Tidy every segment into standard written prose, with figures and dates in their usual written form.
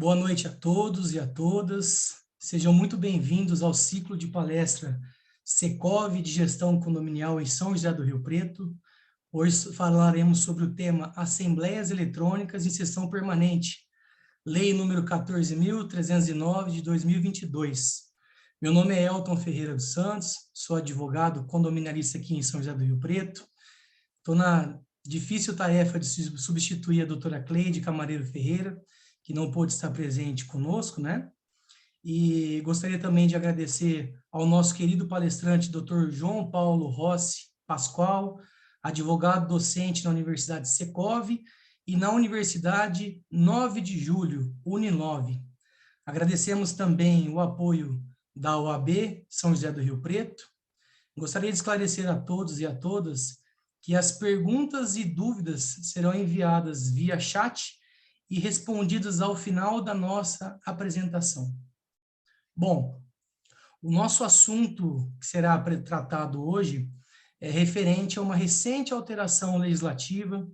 Boa noite a todos e a todas. Sejam muito bem-vindos ao ciclo de palestra Secov de Gestão Condominial em São José do Rio Preto. Hoje falaremos sobre o tema Assembleias Eletrônicas em Sessão Permanente, Lei número 14.309 de 2022. Meu nome é Elton Ferreira dos Santos, sou advogado condominialista aqui em São José do Rio Preto. Estou na difícil tarefa de substituir a doutora Cleide Camareiro Ferreira, que não pôde estar presente conosco, né? E gostaria também de agradecer ao nosso querido palestrante, Dr. João Paulo Rossi Pascoal, advogado docente na Universidade Secov e na Universidade 9 de Julho, Uninove. Agradecemos também o apoio da OAB São José do Rio Preto. Gostaria de esclarecer a todos e a todas que as perguntas e dúvidas serão enviadas via chat e respondidas ao final da nossa apresentação. Bom, o nosso assunto que será tratado hoje é referente a uma recente alteração legislativa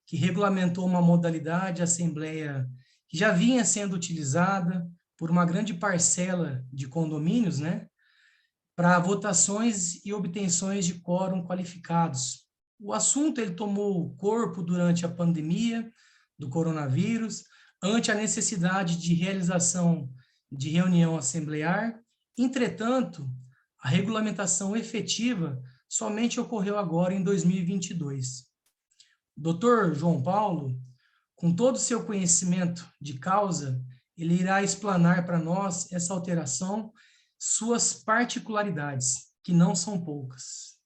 que regulamentou uma modalidade de assembleia que já vinha sendo utilizada por uma grande parcela de condomínios, né, para votações e obtenções de quórum qualificados. O assunto ele tomou corpo durante a pandemia do coronavírus, ante a necessidade de realização de reunião assemblear. Entretanto, a regulamentação efetiva somente ocorreu agora em 2022. Dr. João Paulo, com todo o seu conhecimento de causa, ele irá explanar para nós essa alteração, suas particularidades, que não são poucas.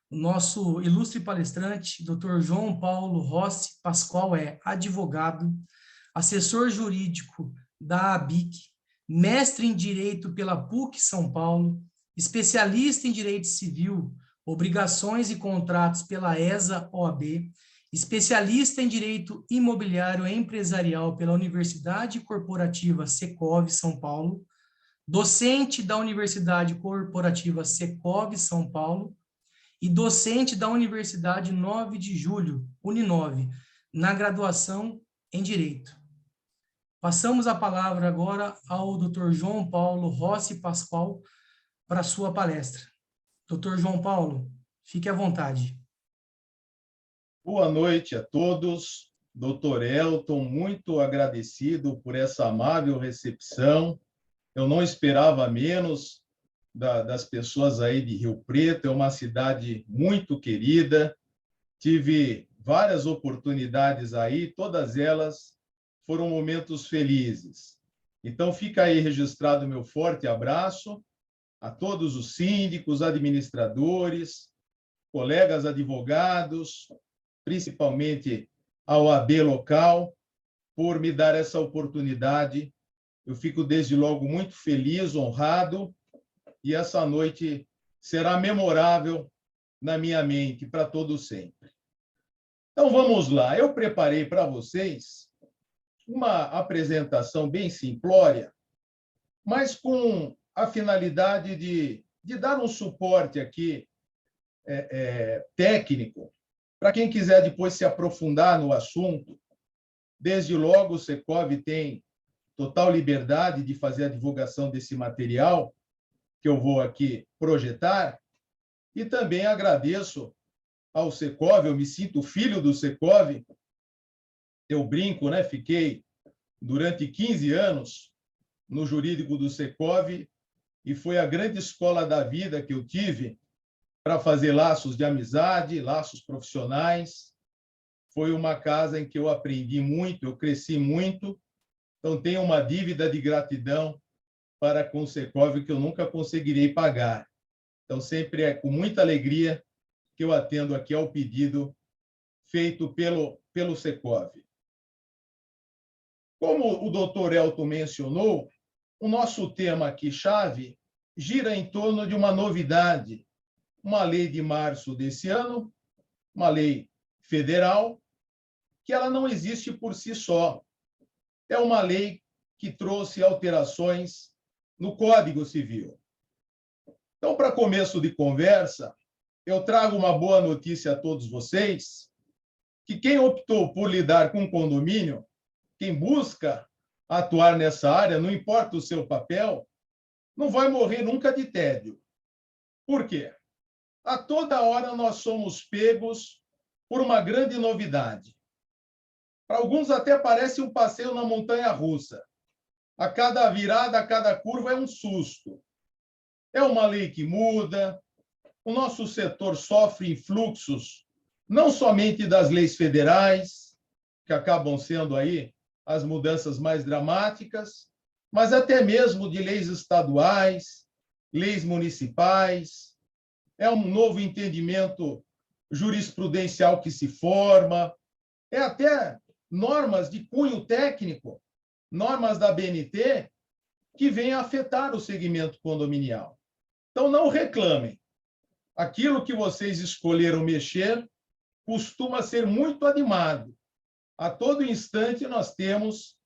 O nosso ilustre palestrante, Dr. João Paulo Rossi Pascoal, é advogado, assessor jurídico da ABIC, mestre em Direito pela PUC São Paulo, especialista em Direito Civil, Obrigações e Contratos pela ESA-OAB, especialista em Direito Imobiliário e Empresarial pela Universidade Corporativa Secov São Paulo, docente da Universidade Corporativa Secov São Paulo, e docente da Universidade 9 de Julho, Uninove, na graduação em Direito. Passamos a palavra agora ao Dr. João Paulo Rossi Pascoal para a sua palestra. Dr. João Paulo, fique à vontade. Boa noite a todos. Dr. Elton, muito agradecido por essa amável recepção. Eu não esperava menos das pessoas aí de Rio Preto, é uma cidade muito querida, tive várias oportunidades aí, todas elas foram momentos felizes. Então, fica aí registrado meu forte abraço a todos os síndicos, administradores, colegas advogados, principalmente a OAB local, por me dar essa oportunidade. Eu fico, desde logo, muito feliz, honrado, e essa noite será memorável na minha mente para todo sempre. Então, vamos lá. Eu preparei para vocês uma apresentação bem simplória, mas com a finalidade de dar um suporte aqui técnico para quem quiser depois se aprofundar no assunto. Desde logo, o Secov tem total liberdade de fazer a divulgação desse material que eu vou aqui projetar, e também agradeço ao Secov, eu me sinto filho do Secov, eu brinco, né? Fiquei durante 15 anos no jurídico do Secov e foi a grande escola da vida que eu tive para fazer laços de amizade, laços profissionais. Foi uma casa em que eu aprendi muito, eu cresci muito, então tenho uma dívida de gratidão para com o Secov que eu nunca conseguirei pagar. Então, sempre é com muita alegria que eu atendo aqui ao pedido feito pelo Secov. Como o doutor Elton mencionou, o nosso tema aqui, chave, gira em torno de uma novidade, uma lei de março desse ano, uma lei federal, que ela não existe por si só. É uma lei que trouxe alterações no Código Civil. Então, para começo de conversa, eu trago uma boa notícia a todos vocês, que quem optou por lidar com condomínio, quem busca atuar nessa área, não importa o seu papel, não vai morrer nunca de tédio. Por quê? A toda hora nós somos pegos por uma grande novidade. Para alguns até parece um passeio na montanha-russa. A cada virada, a cada curva é um susto. É uma lei que muda, o nosso setor sofre influxos, não somente das leis federais, que acabam sendo aí as mudanças mais dramáticas, mas até mesmo de leis estaduais, leis municipais. É um novo entendimento jurisprudencial que se forma, é até normas de cunho técnico, normas da BNT, que vêm afetar o segmento condominial. Então, não reclamem. Aquilo que vocês escolheram mexer costuma ser muito animado. A todo instante, nós temos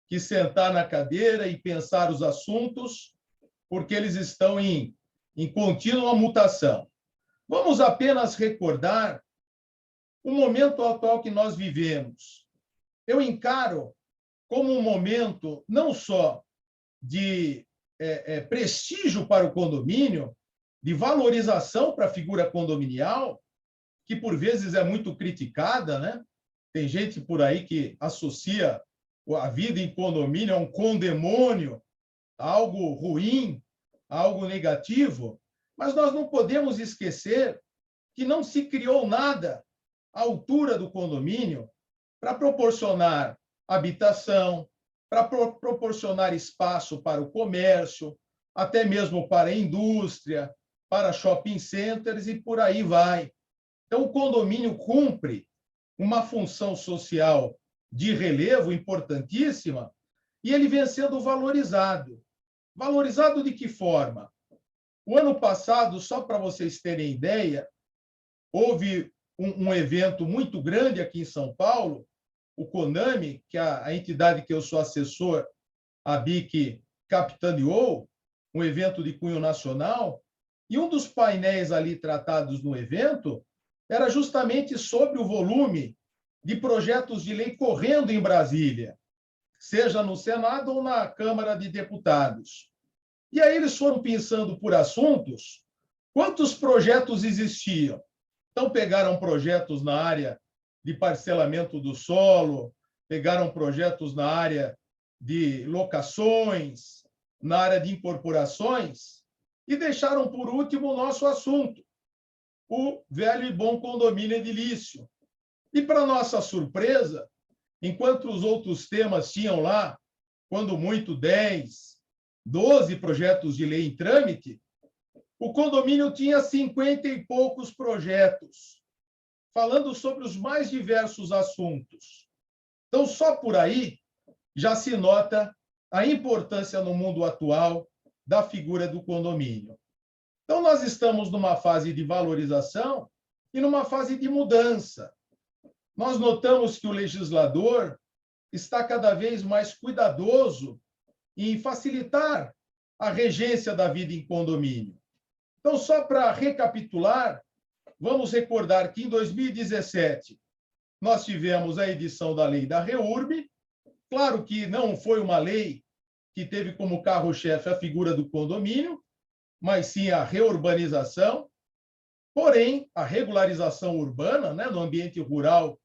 que sentar na cadeira e pensar os assuntos, porque eles estão em contínua mutação. Vamos apenas recordar o momento atual que nós vivemos. Eu encaro como um momento não só de prestígio para o condomínio, de valorização para a figura condominial, que por vezes é muito criticada, né? Tem gente por aí que associa a vida em condomínio a um condemônio, a algo ruim, a algo negativo, mas nós não podemos esquecer que não se criou nada à altura do condomínio para proporcionar habitação, para proporcionar espaço para o comércio, até mesmo para a indústria, para shopping centers e por aí vai. Então, o condomínio cumpre uma função social de relevo importantíssima e ele vem sendo valorizado. Valorizado de que forma? O ano passado, só para vocês terem ideia, houve um evento muito grande aqui em São Paulo, o CONAMI, que é a entidade que eu sou assessor, a BIC capitaneou, um evento de cunho nacional, e um dos painéis ali tratados no evento era justamente sobre o volume de projetos de lei correndo em Brasília, seja no Senado ou na Câmara de Deputados. E aí eles foram pensando por assuntos, quantos projetos existiam. Então, pegaram projetos na área de parcelamento do solo, pegaram projetos na área de locações, na área de incorporações, e deixaram por último o nosso assunto, o velho e bom condomínio edilício. E, para nossa surpresa, enquanto os outros temas tinham lá, quando muito, 10, 12 projetos de lei em trâmite, o condomínio tinha 50 e poucos projetos, falando sobre os mais diversos assuntos. Então, só por aí já se nota a importância no mundo atual da figura do condomínio. Então, nós estamos numa fase de valorização e numa fase de mudança. Nós notamos que o legislador está cada vez mais cuidadoso em facilitar a regência da vida em condomínio. Então, só para recapitular, vamos recordar que em 2017 nós tivemos a edição da lei da REURB. Claro que não foi uma lei que teve como carro-chefe a figura do condomínio, mas sim a reurbanização, porém, a regularização urbana, né, no ambiente rural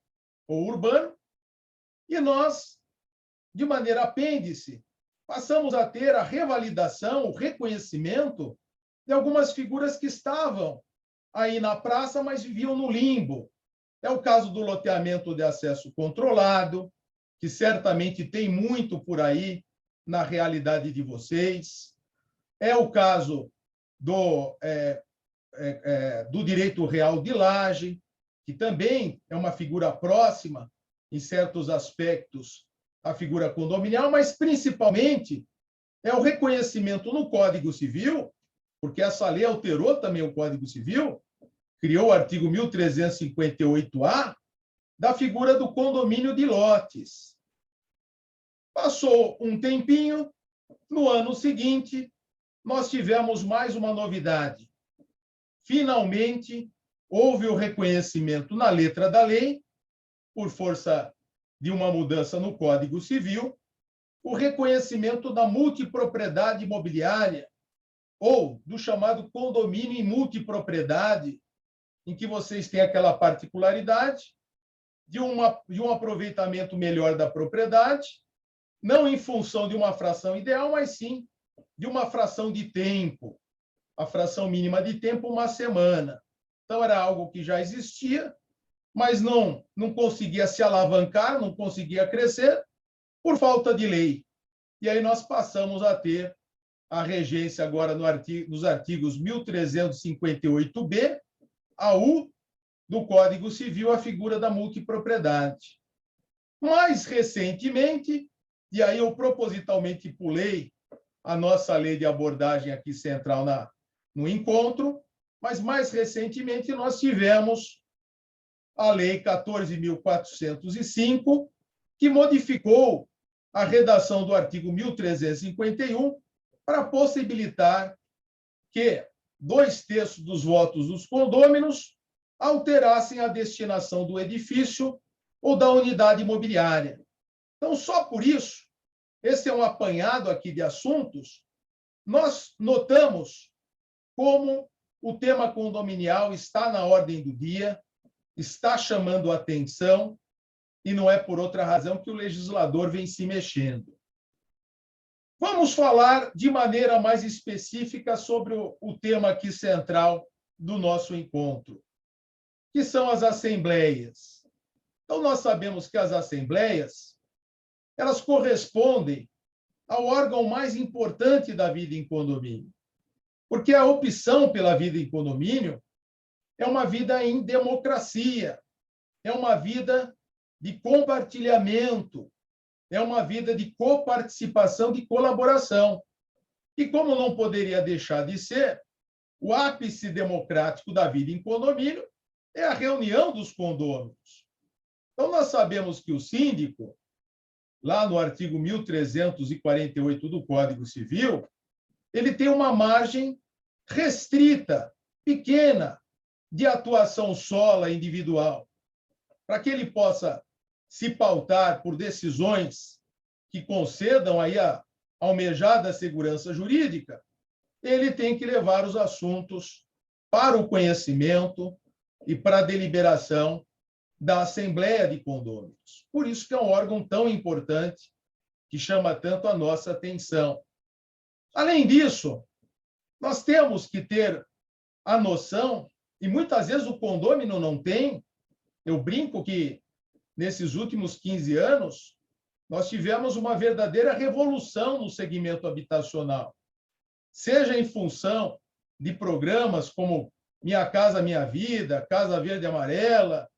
ou urbano, e nós, de maneira apêndice, passamos a ter a revalidação, o reconhecimento de algumas figuras que estavam aí na praça, mas viviam no limbo. É o caso do loteamento de acesso controlado, que certamente tem muito por aí na realidade de vocês. É o caso do direito real de laje, que também é uma figura próxima, em certos aspectos, à figura condominial, mas, principalmente, é o reconhecimento no Código Civil, porque essa lei alterou também o Código Civil, criou o artigo 1358-A, da figura do condomínio de lotes. Passou um tempinho, no ano seguinte, nós tivemos mais uma novidade. Finalmente, houve o reconhecimento na letra da lei, por força de uma mudança no Código Civil, o reconhecimento da multipropriedade imobiliária, ou do chamado condomínio em multipropriedade, em que vocês têm aquela particularidade de um aproveitamento melhor da propriedade, não em função de uma fração ideal, mas sim de uma fração de tempo. A fração mínima de tempo, 1 semana. Então, era algo que já existia, mas não conseguia se alavancar, não conseguia crescer, por falta de lei. E aí nós passamos a ter a regência agora nos artigos 1358b a U do Código Civil, a figura da multipropriedade. Mais recentemente, e aí eu propositalmente pulei a nossa lei de abordagem aqui central no encontro, mas mais recentemente nós tivemos a Lei 14.405, que modificou a redação do artigo 1351 para possibilitar que 2/3 dos votos dos condôminos alterassem a destinação do edifício ou da unidade imobiliária. Então, só por isso, esse é um apanhado aqui de assuntos, nós notamos como o tema condominial está na ordem do dia, está chamando a atenção, e não é por outra razão que o legislador vem se mexendo. Vamos falar de maneira mais específica sobre o tema aqui central do nosso encontro, que são as assembleias. Então, nós sabemos que as assembleias, elas correspondem ao órgão mais importante da vida em condomínio, porque a opção pela vida em condomínio é uma vida em democracia, é uma vida de compartilhamento, é uma vida de coparticipação, de colaboração. E como não poderia deixar de ser, o ápice democrático da vida em condomínio é a reunião dos condôminos. Então, nós sabemos que o síndico, lá no artigo 1348 do Código Civil, ele tem uma margem restrita, pequena, de atuação sola individual, para que ele possa se pautar por decisões que concedam aí a almejada segurança jurídica, ele tem que levar os assuntos para o conhecimento e para a deliberação da Assembleia de Condôminos. Por isso que é um órgão tão importante, que chama tanto a nossa atenção. Além disso, nós temos que ter a noção, e muitas vezes o condômino não tem, eu brinco que nesses últimos 15 anos, nós tivemos uma verdadeira revolução no segmento habitacional, seja em função de programas como Minha Casa Minha Vida, Casa Verde e Amarela,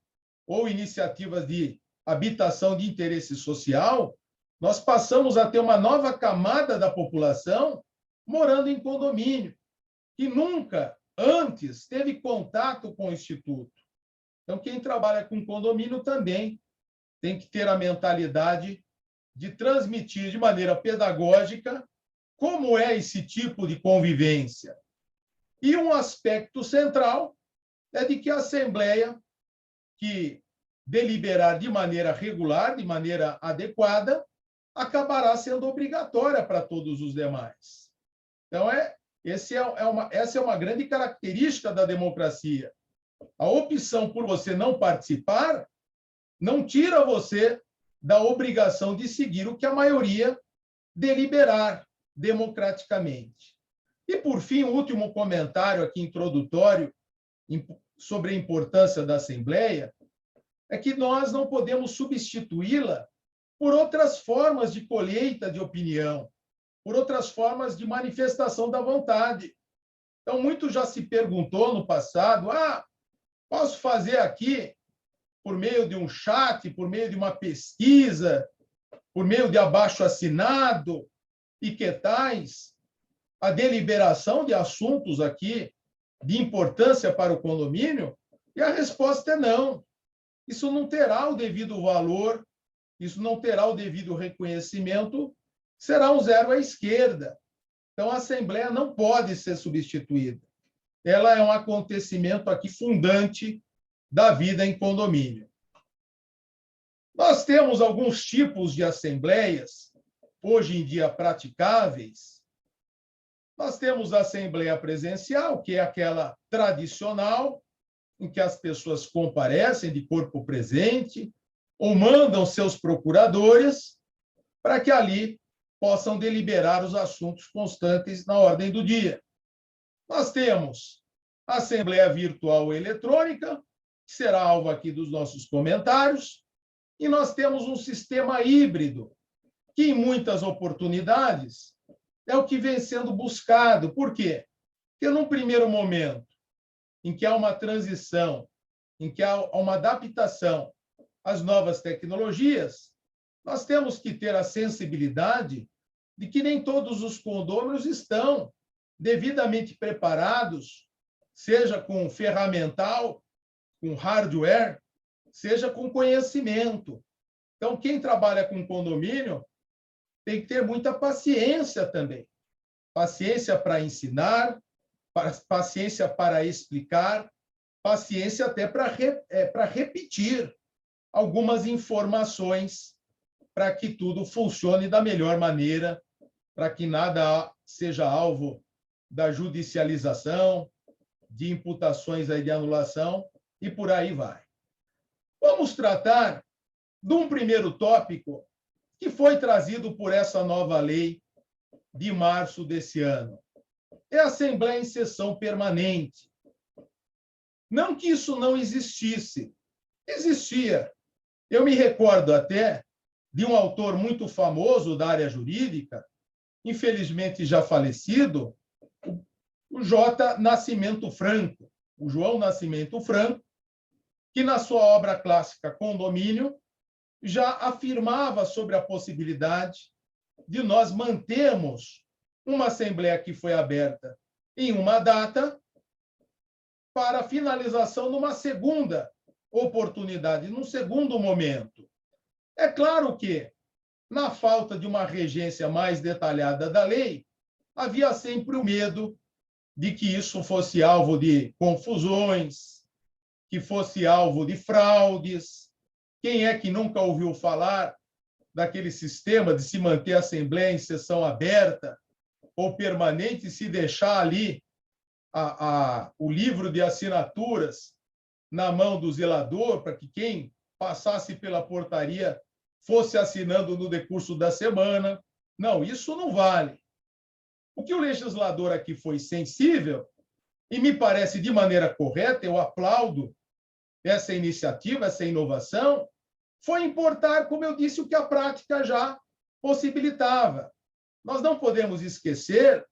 ou iniciativas de habitação de interesse social, nós passamos a ter uma nova camada da população morando em condomínio, que nunca antes teve contato com o Instituto. Então, quem trabalha com condomínio também tem que ter a mentalidade de transmitir de maneira pedagógica como é esse tipo de convivência. E um aspecto central é de que a Assembleia, que deliberar de maneira regular, de maneira adequada, acabará sendo obrigatória para todos os demais. Então, essa é uma grande característica da democracia. A opção por você não participar não tira você da obrigação de seguir o que a maioria deliberar democraticamente. E, por fim, o último comentário aqui introdutório sobre a importância da Assembleia é que nós não podemos substituí-la por outras formas de colheita de opinião, por outras formas de manifestação da vontade. Então, muito já se perguntou no passado, posso fazer aqui, por meio de um chat, por meio de uma pesquisa, por meio de abaixo-assinado, e que tais, a deliberação de assuntos aqui de importância para o condomínio? E a resposta é não. Isso não terá o devido valor, isso não terá o devido reconhecimento, será um zero à esquerda. Então, a Assembleia não pode ser substituída. Ela é um acontecimento aqui fundante da vida em condomínio. Nós temos alguns tipos de assembleias, hoje em dia praticáveis, nós temos a Assembleia Presencial, que é aquela tradicional, em que as pessoas comparecem de corpo presente ou mandam seus procuradores para que ali possam deliberar os assuntos constantes na ordem do dia. Nós temos a Assembleia Virtual Eletrônica, que será alvo aqui dos nossos comentários, e nós temos um sistema híbrido, que em muitas oportunidades é o que vem sendo buscado. Por quê? Porque num primeiro momento, em que há uma transição, em que há uma adaptação às novas tecnologias, nós temos que ter a sensibilidade de que nem todos os condôminos estão devidamente preparados, seja com ferramental, com hardware, seja com conhecimento. Então, quem trabalha com condomínio tem que ter muita paciência também. Paciência para ensinar, paciência para explicar, paciência até para repetir algumas informações para que tudo funcione da melhor maneira, para que nada seja alvo da judicialização, de imputações aí de anulação, e por aí vai. Vamos tratar de um primeiro tópico que foi trazido por essa nova lei de março desse ano. É a Assembleia em sessão permanente. Não que isso não existisse. Existia. Eu me recordo até de um autor muito famoso da área jurídica, infelizmente já falecido, o J. Nascimento Franco, o João Nascimento Franco, que na sua obra clássica Condomínio já afirmava sobre a possibilidade de nós mantermos uma assembleia que foi aberta em uma data para finalização numa segunda oportunidade, num segundo momento. É claro que, na falta de uma regência mais detalhada da lei, havia sempre o medo de que isso fosse alvo de confusões, que fosse alvo de fraudes. Quem é que nunca ouviu falar daquele sistema de se manter a Assembleia em sessão aberta ou permanente e se deixar ali o livro de assinaturas na mão do zelador para que quem passasse pela portaria fosse assinando no decurso da semana? Não, isso não vale. O que o legislador aqui foi sensível, e me parece de maneira correta, eu aplaudo essa iniciativa, essa inovação, foi importar, como eu disse, o que a prática já possibilitava. Nós não podemos esquecer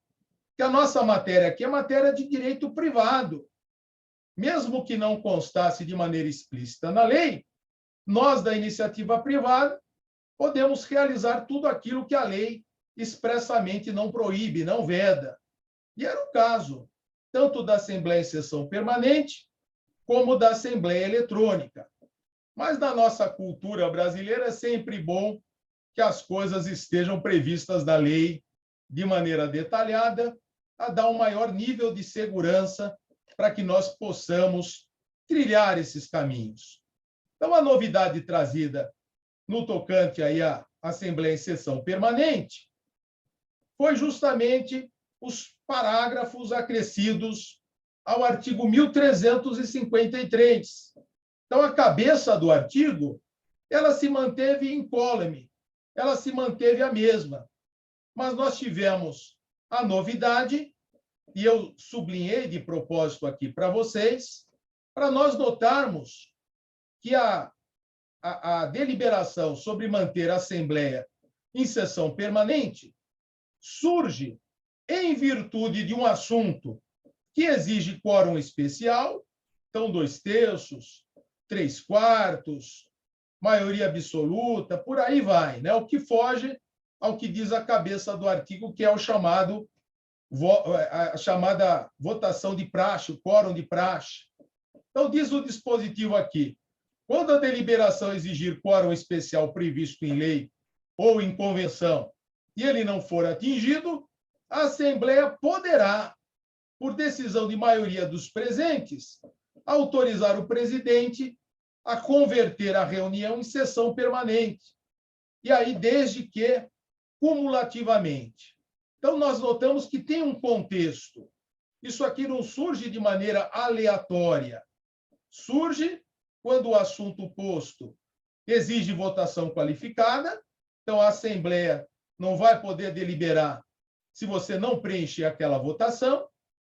que a nossa matéria aqui é matéria de direito privado. Mesmo que não constasse de maneira explícita na lei, nós, da iniciativa privada, podemos realizar tudo aquilo que a lei expressamente não proíbe, não veda. E era o caso, tanto da Assembleia em sessão permanente, como da Assembleia eletrônica. Mas na nossa cultura brasileira é sempre bom que as coisas estejam previstas na lei de maneira detalhada, a dar um maior nível de segurança para que nós possamos trilhar esses caminhos. Então, a novidade trazida no tocante aí à Assembleia em sessão permanente foi justamente os parágrafos acrescidos ao artigo 1353. Então, a cabeça do artigo, ela se manteve incólume, ela se manteve a mesma. Mas nós tivemos a novidade, e eu sublinhei de propósito aqui para vocês, para nós notarmos que a deliberação sobre manter a Assembleia em sessão permanente surge em virtude de um assunto que exige quórum especial, então 2/3, 3/4, maioria absoluta, por aí vai, né? O que foge ao que diz a cabeça do artigo, que é a chamada votação de praxe, o quórum de praxe. Então, diz o dispositivo aqui, quando a deliberação exigir quórum especial previsto em lei ou em convenção e ele não for atingido, a Assembleia poderá, por decisão de maioria dos presentes, autorizar o presidente a converter a reunião em sessão permanente. E aí, desde que cumulativamente. Então, nós notamos que tem um contexto. Isso aqui não surge de maneira aleatória. Surge quando o assunto posto exige votação qualificada, então a Assembleia não vai poder deliberar se você não preencher aquela votação,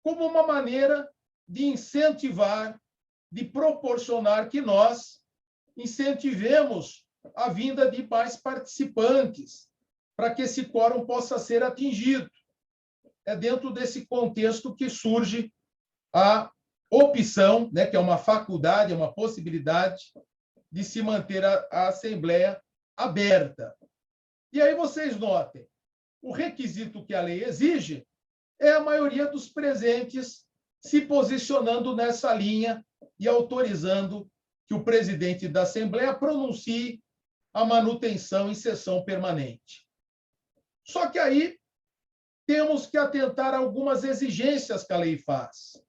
como uma maneira de incentivar, de proporcionar que nós incentivemos a vinda de mais participantes, para que esse quórum possa ser atingido. É dentro desse contexto que surge a opção, né, que é uma faculdade, é uma possibilidade de se manter a Assembleia aberta. E aí vocês notem, o requisito que a lei exige é a maioria dos presentes se posicionando nessa linha e autorizando que o presidente da Assembleia pronuncie a manutenção em sessão permanente. Só que aí temos que atentar a algumas exigências que a lei faz.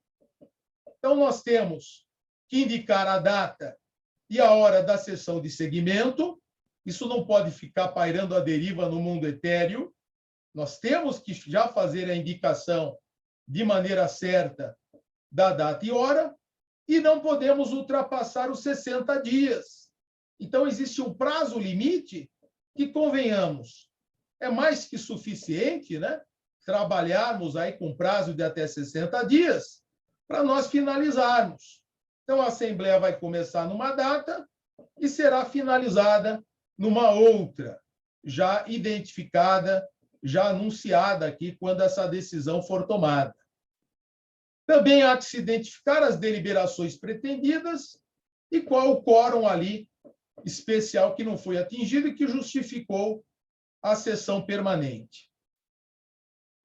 Então, nós temos que indicar a data e a hora da sessão de seguimento. Isso não pode ficar pairando à deriva no mundo etéreo. Nós temos que já fazer a indicação de maneira certa da data e hora e não podemos ultrapassar os 60 dias. Então, existe um prazo limite que, convenhamos, é mais que suficiente, né? Trabalharmos aí com prazo de até 60 dias para nós finalizarmos. Então, a Assembleia vai começar numa data e será finalizada numa outra, já identificada, já anunciada aqui, quando essa decisão for tomada. Também há que se identificar as deliberações pretendidas e qual o quórum ali especial que não foi atingido e que justificou a sessão permanente.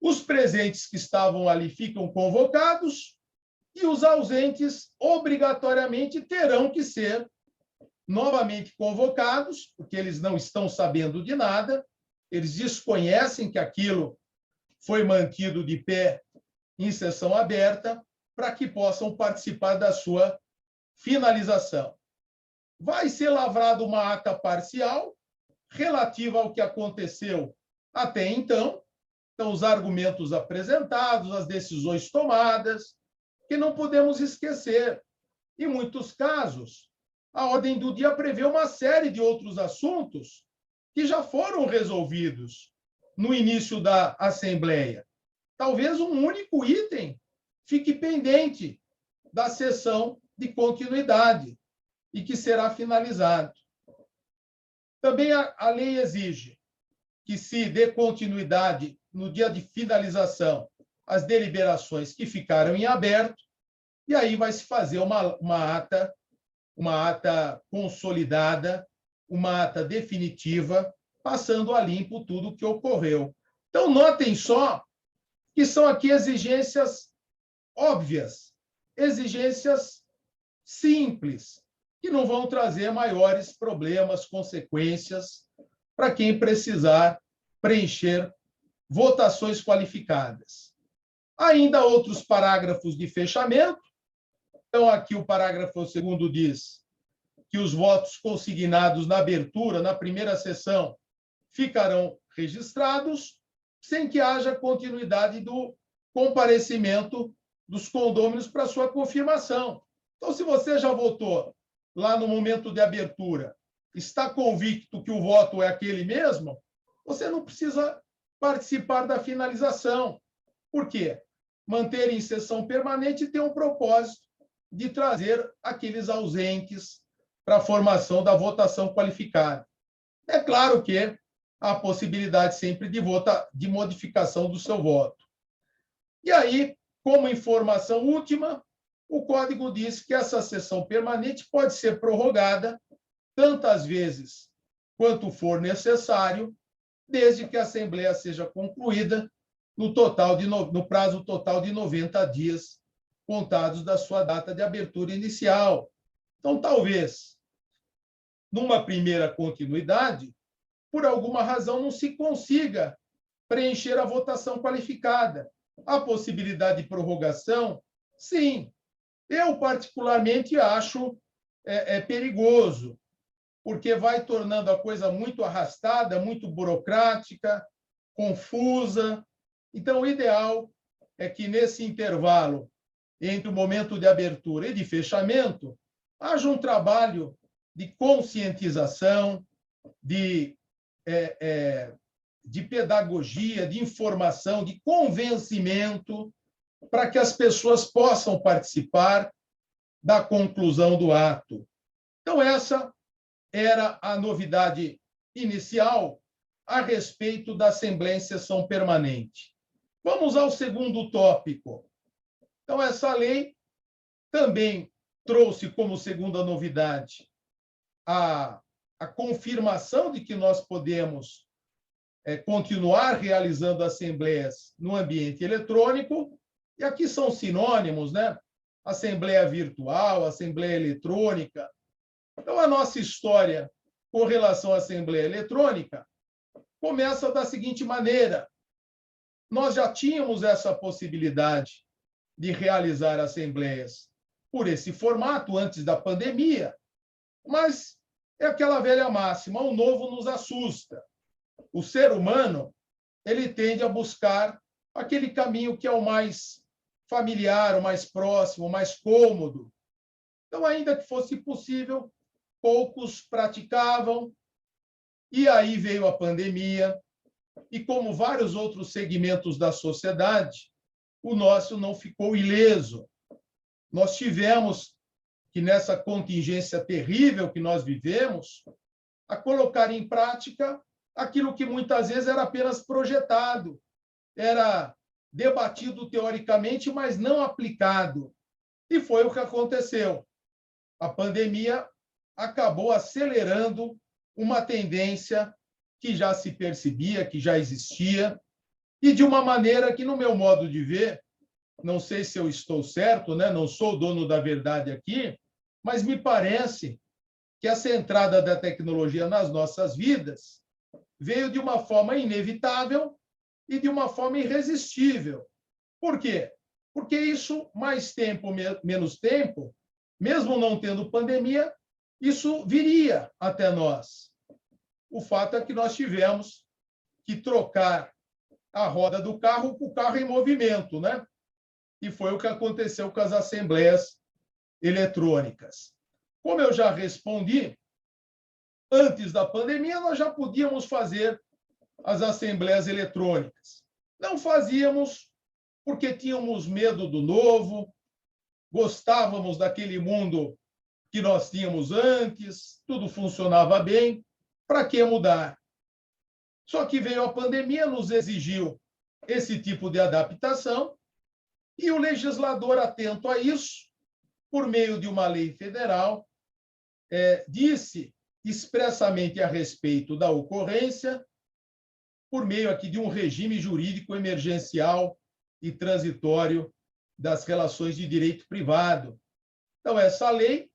Os presentes que estavam ali ficam convocados e os ausentes, obrigatoriamente, terão que ser novamente convocados, porque eles não estão sabendo de nada, eles desconhecem que aquilo foi mantido de pé em sessão aberta, para que possam participar da sua finalização. Vai ser lavrada uma ata parcial relativa ao que aconteceu até então, então, os argumentos apresentados, as decisões tomadas, que não podemos esquecer. Em muitos casos, a ordem do dia prevê uma série de outros assuntos que já foram resolvidos no início da Assembleia. Talvez um único item fique pendente da sessão de continuidade e que será finalizado. Também a lei exige que se dê continuidade no dia de finalização às deliberações que ficaram em aberto, e aí vai se fazer uma ata consolidada, uma ata definitiva, passando a limpo tudo o que ocorreu. Então, notem só que são aqui exigências óbvias, exigências simples, que não vão trazer maiores problemas, consequências para quem precisar preencher votações qualificadas. Ainda outros parágrafos de fechamento. Então, aqui o parágrafo 2º diz que os votos consignados na abertura, na primeira sessão, ficarão registrados sem que haja continuidade do comparecimento dos condôminos para sua confirmação. Então, se você já votou lá no momento de abertura, está convicto que o voto é aquele mesmo, você não precisa participar da finalização. Por quê? Manter em sessão permanente tem um propósito de trazer aqueles ausentes para a formação da votação qualificada. É claro que há a possibilidade sempre de modificação do seu voto. E aí, como informação última, o Código diz que essa sessão permanente pode ser prorrogada tantas vezes quanto for necessário, desde que a Assembleia seja concluída no prazo total de 90 dias, contados da sua data de abertura inicial. Então, talvez, numa primeira continuidade, por alguma razão não se consiga preencher a votação qualificada. A possibilidade de prorrogação, sim. Eu, particularmente, acho perigoso, porque vai tornando a coisa muito arrastada, muito burocrática, confusa. Então, o ideal é que, nesse intervalo entre o momento de abertura e de fechamento, haja um trabalho de conscientização, de pedagogia, de informação, de convencimento, para que as pessoas possam participar da conclusão do ato. Então, essa era a novidade inicial a respeito da Assembleia em Sessão Permanente. Vamos ao segundo tópico. Então, essa lei também trouxe como segunda novidade a confirmação de que nós podemos continuar realizando assembleias no ambiente eletrônico, e aqui são sinônimos, né? Assembleia virtual, assembleia eletrônica. Então, a nossa história com relação à assembleia eletrônica começa da seguinte maneira: nós já tínhamos essa possibilidade de realizar assembleias por esse formato antes da pandemia, mas é aquela velha máxima, o novo nos assusta. O ser humano, ele tende a buscar aquele caminho que é o mais familiar, o mais próximo, o mais cômodo. Então, ainda que fosse possível, poucos praticavam, e aí veio a pandemia, e como vários outros segmentos da sociedade, o nosso não ficou ileso. Nós tivemos que, nessa contingência terrível que nós vivemos, a colocar em prática aquilo que muitas vezes era apenas projetado, era debatido teoricamente, mas não aplicado. E foi o que aconteceu. A pandemia acabou acelerando uma tendência que já se percebia, que já existia, e de uma maneira que, no meu modo de ver, não sei se eu estou certo, né? Não sou o dono da verdade aqui, mas me parece que essa entrada da tecnologia nas nossas vidas veio de uma forma inevitável e de uma forma irresistível. Por quê? Porque isso, mais tempo, menos tempo, mesmo não tendo pandemia, isso viria até nós. O fato é que nós tivemos que trocar a roda do carro com o carro em movimento, né? E foi o que aconteceu com as assembleias eletrônicas. Como eu já respondi, antes da pandemia, nós já podíamos fazer as assembleias eletrônicas. Não fazíamos porque tínhamos medo do novo, gostávamos daquele mundo que nós tínhamos antes, tudo funcionava bem, para que mudar? Só que veio a pandemia, nos exigiu esse tipo de adaptação, e o legislador, atento a isso, por meio de uma lei federal, disse expressamente a respeito da ocorrência, por meio aqui de um regime jurídico emergencial e transitório das relações de direito privado. Então, essa lei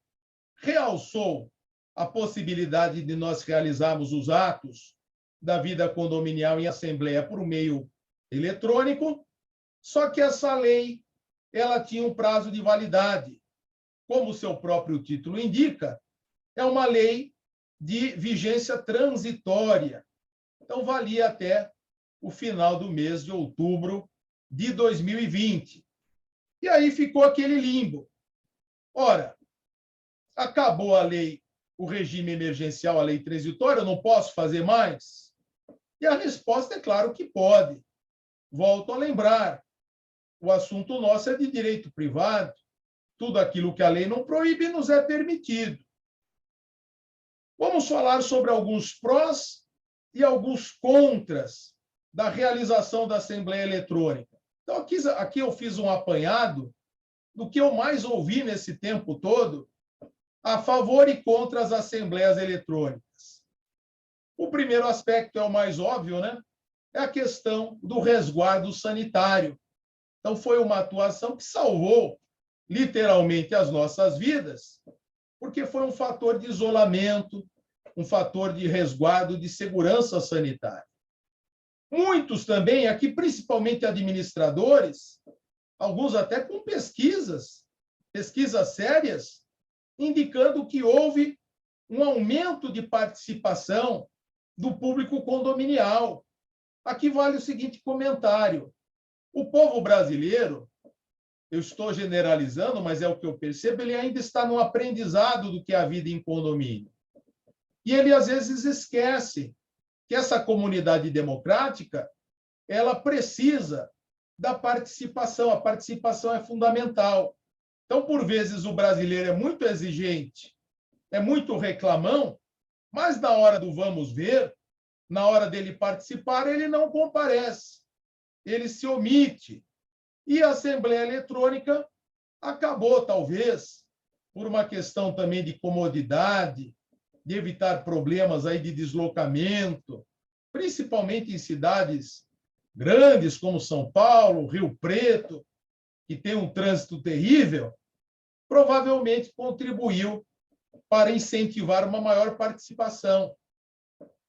realçou a possibilidade de nós realizarmos os atos da vida condominial em assembleia por meio eletrônico, só que essa lei ela tinha um prazo de validade. Como o seu próprio título indica, é uma lei de vigência transitória. Então, valia até o final do mês de outubro de 2020. E aí ficou aquele limbo. Ora, acabou a lei, o regime emergencial, a lei transitória, eu não posso fazer mais? E a resposta é claro que pode. Volto a lembrar, o assunto nosso é de direito privado, tudo aquilo que a lei não proíbe nos é permitido. Vamos falar sobre alguns prós e alguns contras da realização da Assembleia Eletrônica. Então, aqui eu fiz um apanhado do que eu mais ouvi nesse tempo todo a favor e contra as assembleias eletrônicas. O primeiro aspecto é o mais óbvio, né? É a questão do resguardo sanitário. Então, foi uma atuação que salvou, literalmente, as nossas vidas, porque foi um fator de isolamento, um fator de resguardo, de segurança sanitária. Muitos também, aqui principalmente administradores, alguns até com pesquisas sérias, indicando que houve um aumento de participação do público condominial. Aqui vale o seguinte comentário. O povo brasileiro, eu estou generalizando, mas é o que eu percebo, ele ainda está no aprendizado do que é a vida em condomínio. E ele, às vezes, esquece que essa comunidade democrática ela precisa da participação. A participação é fundamental. Então, por vezes, o brasileiro é muito exigente, é muito reclamão, mas na hora do vamos ver, na hora dele participar, ele não comparece, ele se omite. E a Assembleia Eletrônica acabou, talvez, por uma questão também de comodidade, de evitar problemas aí de deslocamento, principalmente em cidades grandes como São Paulo, Rio Preto, que tem um trânsito terrível, provavelmente contribuiu para incentivar uma maior participação.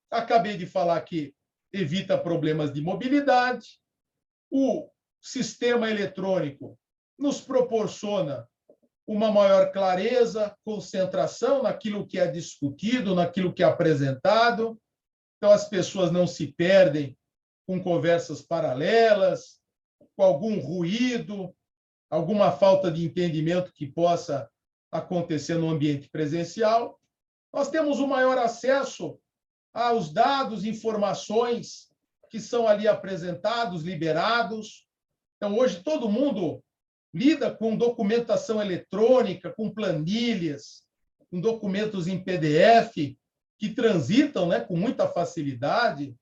Acabei de falar que evita problemas de mobilidade, o sistema eletrônico nos proporciona uma maior clareza, concentração naquilo que é discutido, naquilo que é apresentado. Então, as pessoas não se perdem com conversas paralelas, com algum ruído, alguma falta de entendimento que possa acontecer no ambiente presencial. Nós temos um maior acesso aos dados, informações que são ali apresentados, liberados. Então, hoje, todo mundo lida com documentação eletrônica, com planilhas, com documentos em PDF, que transitam, né, com muita facilidade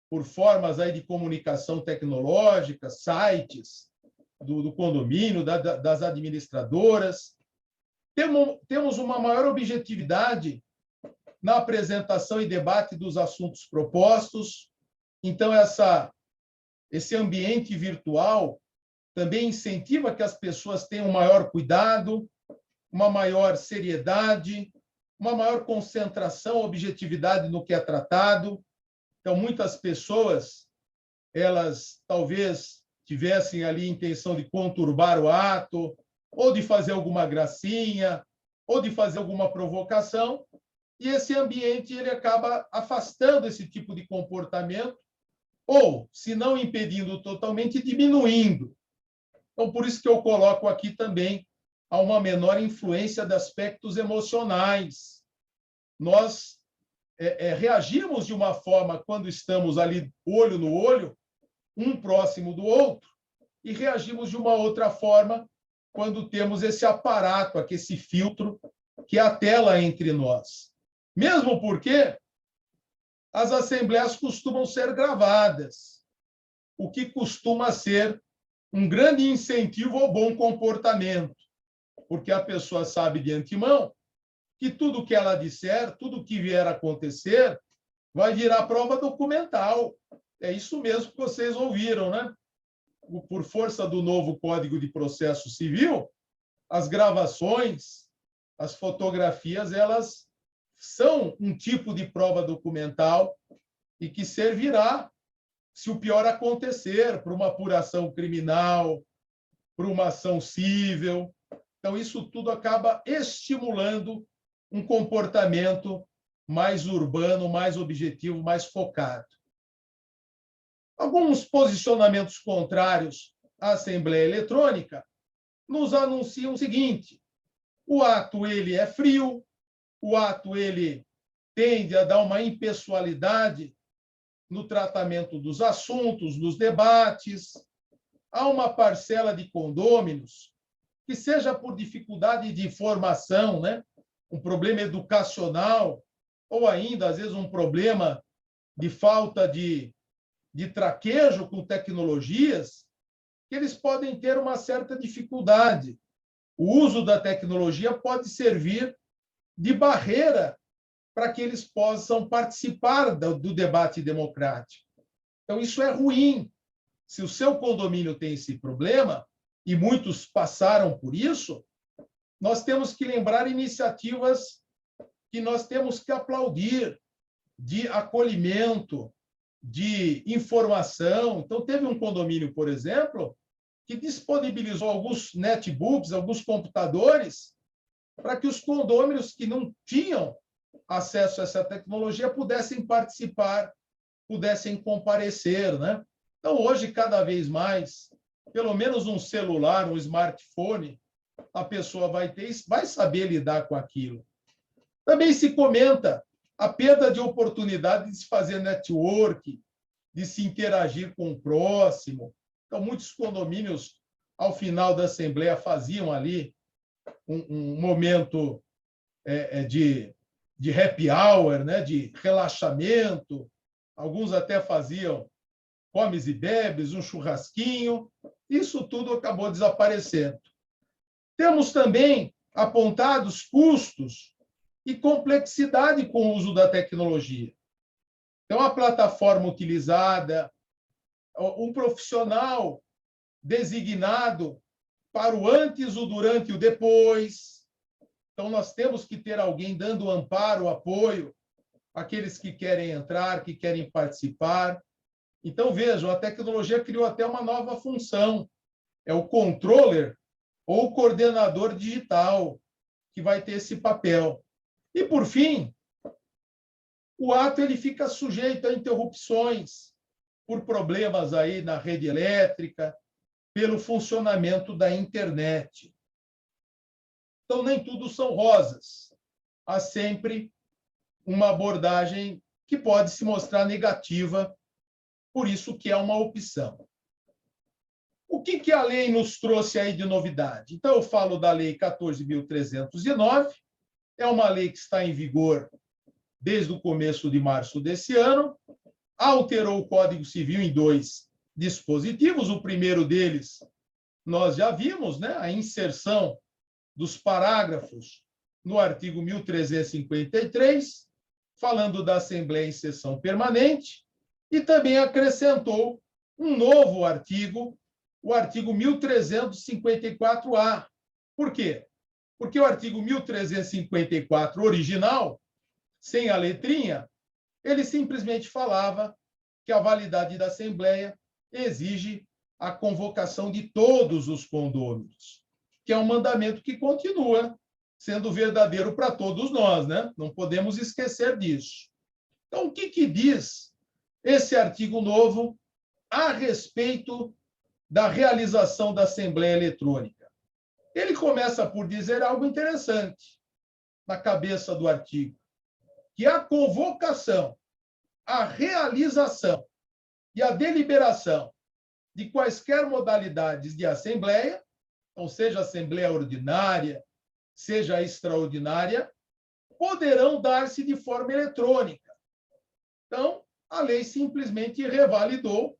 por formas aí de comunicação tecnológica, sites do condomínio, das administradoras. Temos uma maior objetividade na apresentação e debate dos assuntos propostos. Então, esse ambiente virtual também incentiva que as pessoas tenham um maior cuidado, uma maior seriedade, uma maior concentração, objetividade no que é tratado. Então, muitas pessoas, elas talvez tivessem ali a intenção de conturbar o ato, ou de fazer alguma gracinha, ou de fazer alguma provocação, e esse ambiente ele acaba afastando esse tipo de comportamento, ou, se não impedindo totalmente, diminuindo. Então, por isso que eu coloco aqui também a uma menor influência de aspectos emocionais. Nós reagimos de uma forma quando estamos ali olho no olho, um próximo do outro, e reagimos de uma outra forma quando temos esse aparato, aqui, esse filtro, que é a tela entre nós. Mesmo porque as assembleias costumam ser gravadas, o que costuma ser um grande incentivo ao bom comportamento, porque a pessoa sabe de antemão que tudo que ela disser, tudo que vier a acontecer, vai virar prova documental. É isso mesmo que vocês ouviram, né? Por força do novo Código de Processo Civil, as gravações, as fotografias, elas são um tipo de prova documental e que servirá, se o pior acontecer, para uma apuração criminal, para uma ação cível. Então, isso tudo acaba estimulando um comportamento mais urbano, mais objetivo, mais focado. Alguns posicionamentos contrários à Assembleia Eletrônica nos anunciam o seguinte: o ato ele é frio, o ato ele tende a dar uma impessoalidade no tratamento dos assuntos, nos debates. Há uma parcela de condôminos que, seja por dificuldade de formação, né, um problema educacional, ou ainda, às vezes, um problema de falta de traquejo com tecnologias, que eles podem ter uma certa dificuldade. O uso da tecnologia pode servir de barreira para que eles possam participar do debate democrático. Então, isso é ruim. Se o seu condomínio tem esse problema, e muitos passaram por isso, nós temos que lembrar iniciativas que nós temos que aplaudir, de acolhimento, de informação. Então, teve um condomínio, por exemplo, que disponibilizou alguns netbooks, alguns computadores, para que os condôminos que não tinham acesso a essa tecnologia pudessem participar pudessem comparecer, né? Então, hoje, cada vez mais, pelo menos um celular, um smartphone, a pessoa vai ter, vai saber lidar com aquilo. Também se comenta a perda de oportunidade de se fazer network, de se interagir com o próximo. Então, muitos condomínios, ao final da assembleia, faziam ali um momento de happy hour, né? De relaxamento. Alguns até faziam comes e bebes, um churrasquinho. Isso tudo acabou desaparecendo. Temos também apontados custos e complexidade com o uso da tecnologia. Então, a plataforma utilizada, um profissional designado para o antes, o durante e o depois. Então, nós temos que ter alguém dando amparo, apoio àqueles que querem entrar, que querem participar. Então, vejam, a tecnologia criou até uma nova função. É o controller ou o coordenador digital que vai ter esse papel. E, por fim, o ato ele fica sujeito a interrupções por problemas aí na rede elétrica, pelo funcionamento da internet. Então, nem tudo são rosas. Há sempre uma abordagem que pode se mostrar negativa, por isso que é uma opção. O que a lei nos trouxe aí de novidade? Então, eu falo da Lei 14.309, é uma lei que está em vigor desde o começo de março desse ano, alterou o Código Civil em 2 dispositivos. O primeiro deles, nós já vimos, né? A inserção dos parágrafos no artigo 1353, falando da Assembleia em sessão permanente, e também acrescentou um novo artigo, o artigo 1354-A. Por quê? Porque o artigo 1354 original, sem a letrinha, ele simplesmente falava que a validade da Assembleia exige a convocação de todos os condôminos, que é um mandamento que continua sendo verdadeiro para todos nós, né? Não podemos esquecer disso. Então, o que diz esse artigo novo a respeito da realização da Assembleia Eletrônica? Ele começa por dizer algo interessante na cabeça do artigo, que a convocação, a realização e a deliberação de quaisquer modalidades de assembleia, ou seja, assembleia ordinária, seja extraordinária, poderão dar-se de forma eletrônica. Então, a lei simplesmente revalidou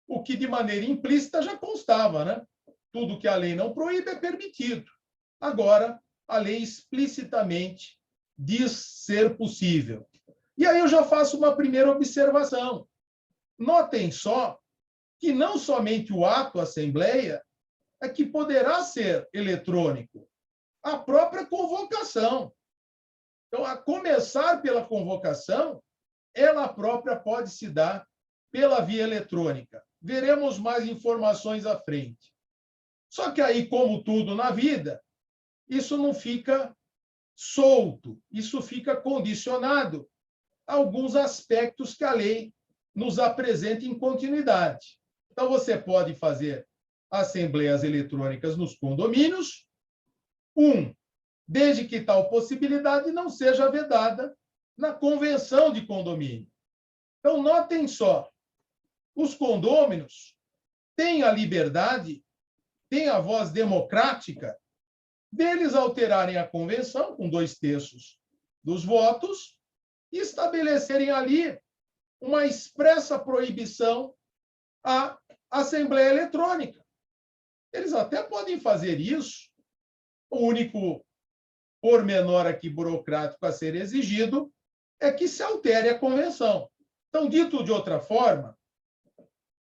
o que de maneira implícita já constava, né? Tudo que a lei não proíbe é permitido. Agora, a lei explicitamente diz ser possível. E aí eu já faço uma primeira observação. Notem só que não somente o ato assembleia é que poderá ser eletrônico, a própria convocação. Então, a começar pela convocação, ela própria pode se dar pela via eletrônica. Veremos mais informações à frente. Só que aí, como tudo na vida, isso não fica solto, isso fica condicionado a alguns aspectos que a lei nos apresenta em continuidade. Então, você pode fazer assembleias eletrônicas nos condomínios, desde que tal possibilidade não seja vedada na convenção de condomínio. Então, notem só, os condôminos têm a liberdade, têm a voz democrática deles alterarem a convenção com 2/3 dos votos e estabelecerem ali uma expressa proibição à Assembleia Eletrônica. Eles até podem fazer isso. O único pormenor aqui burocrático a ser exigido é que se altere a convenção. Então, dito de outra forma,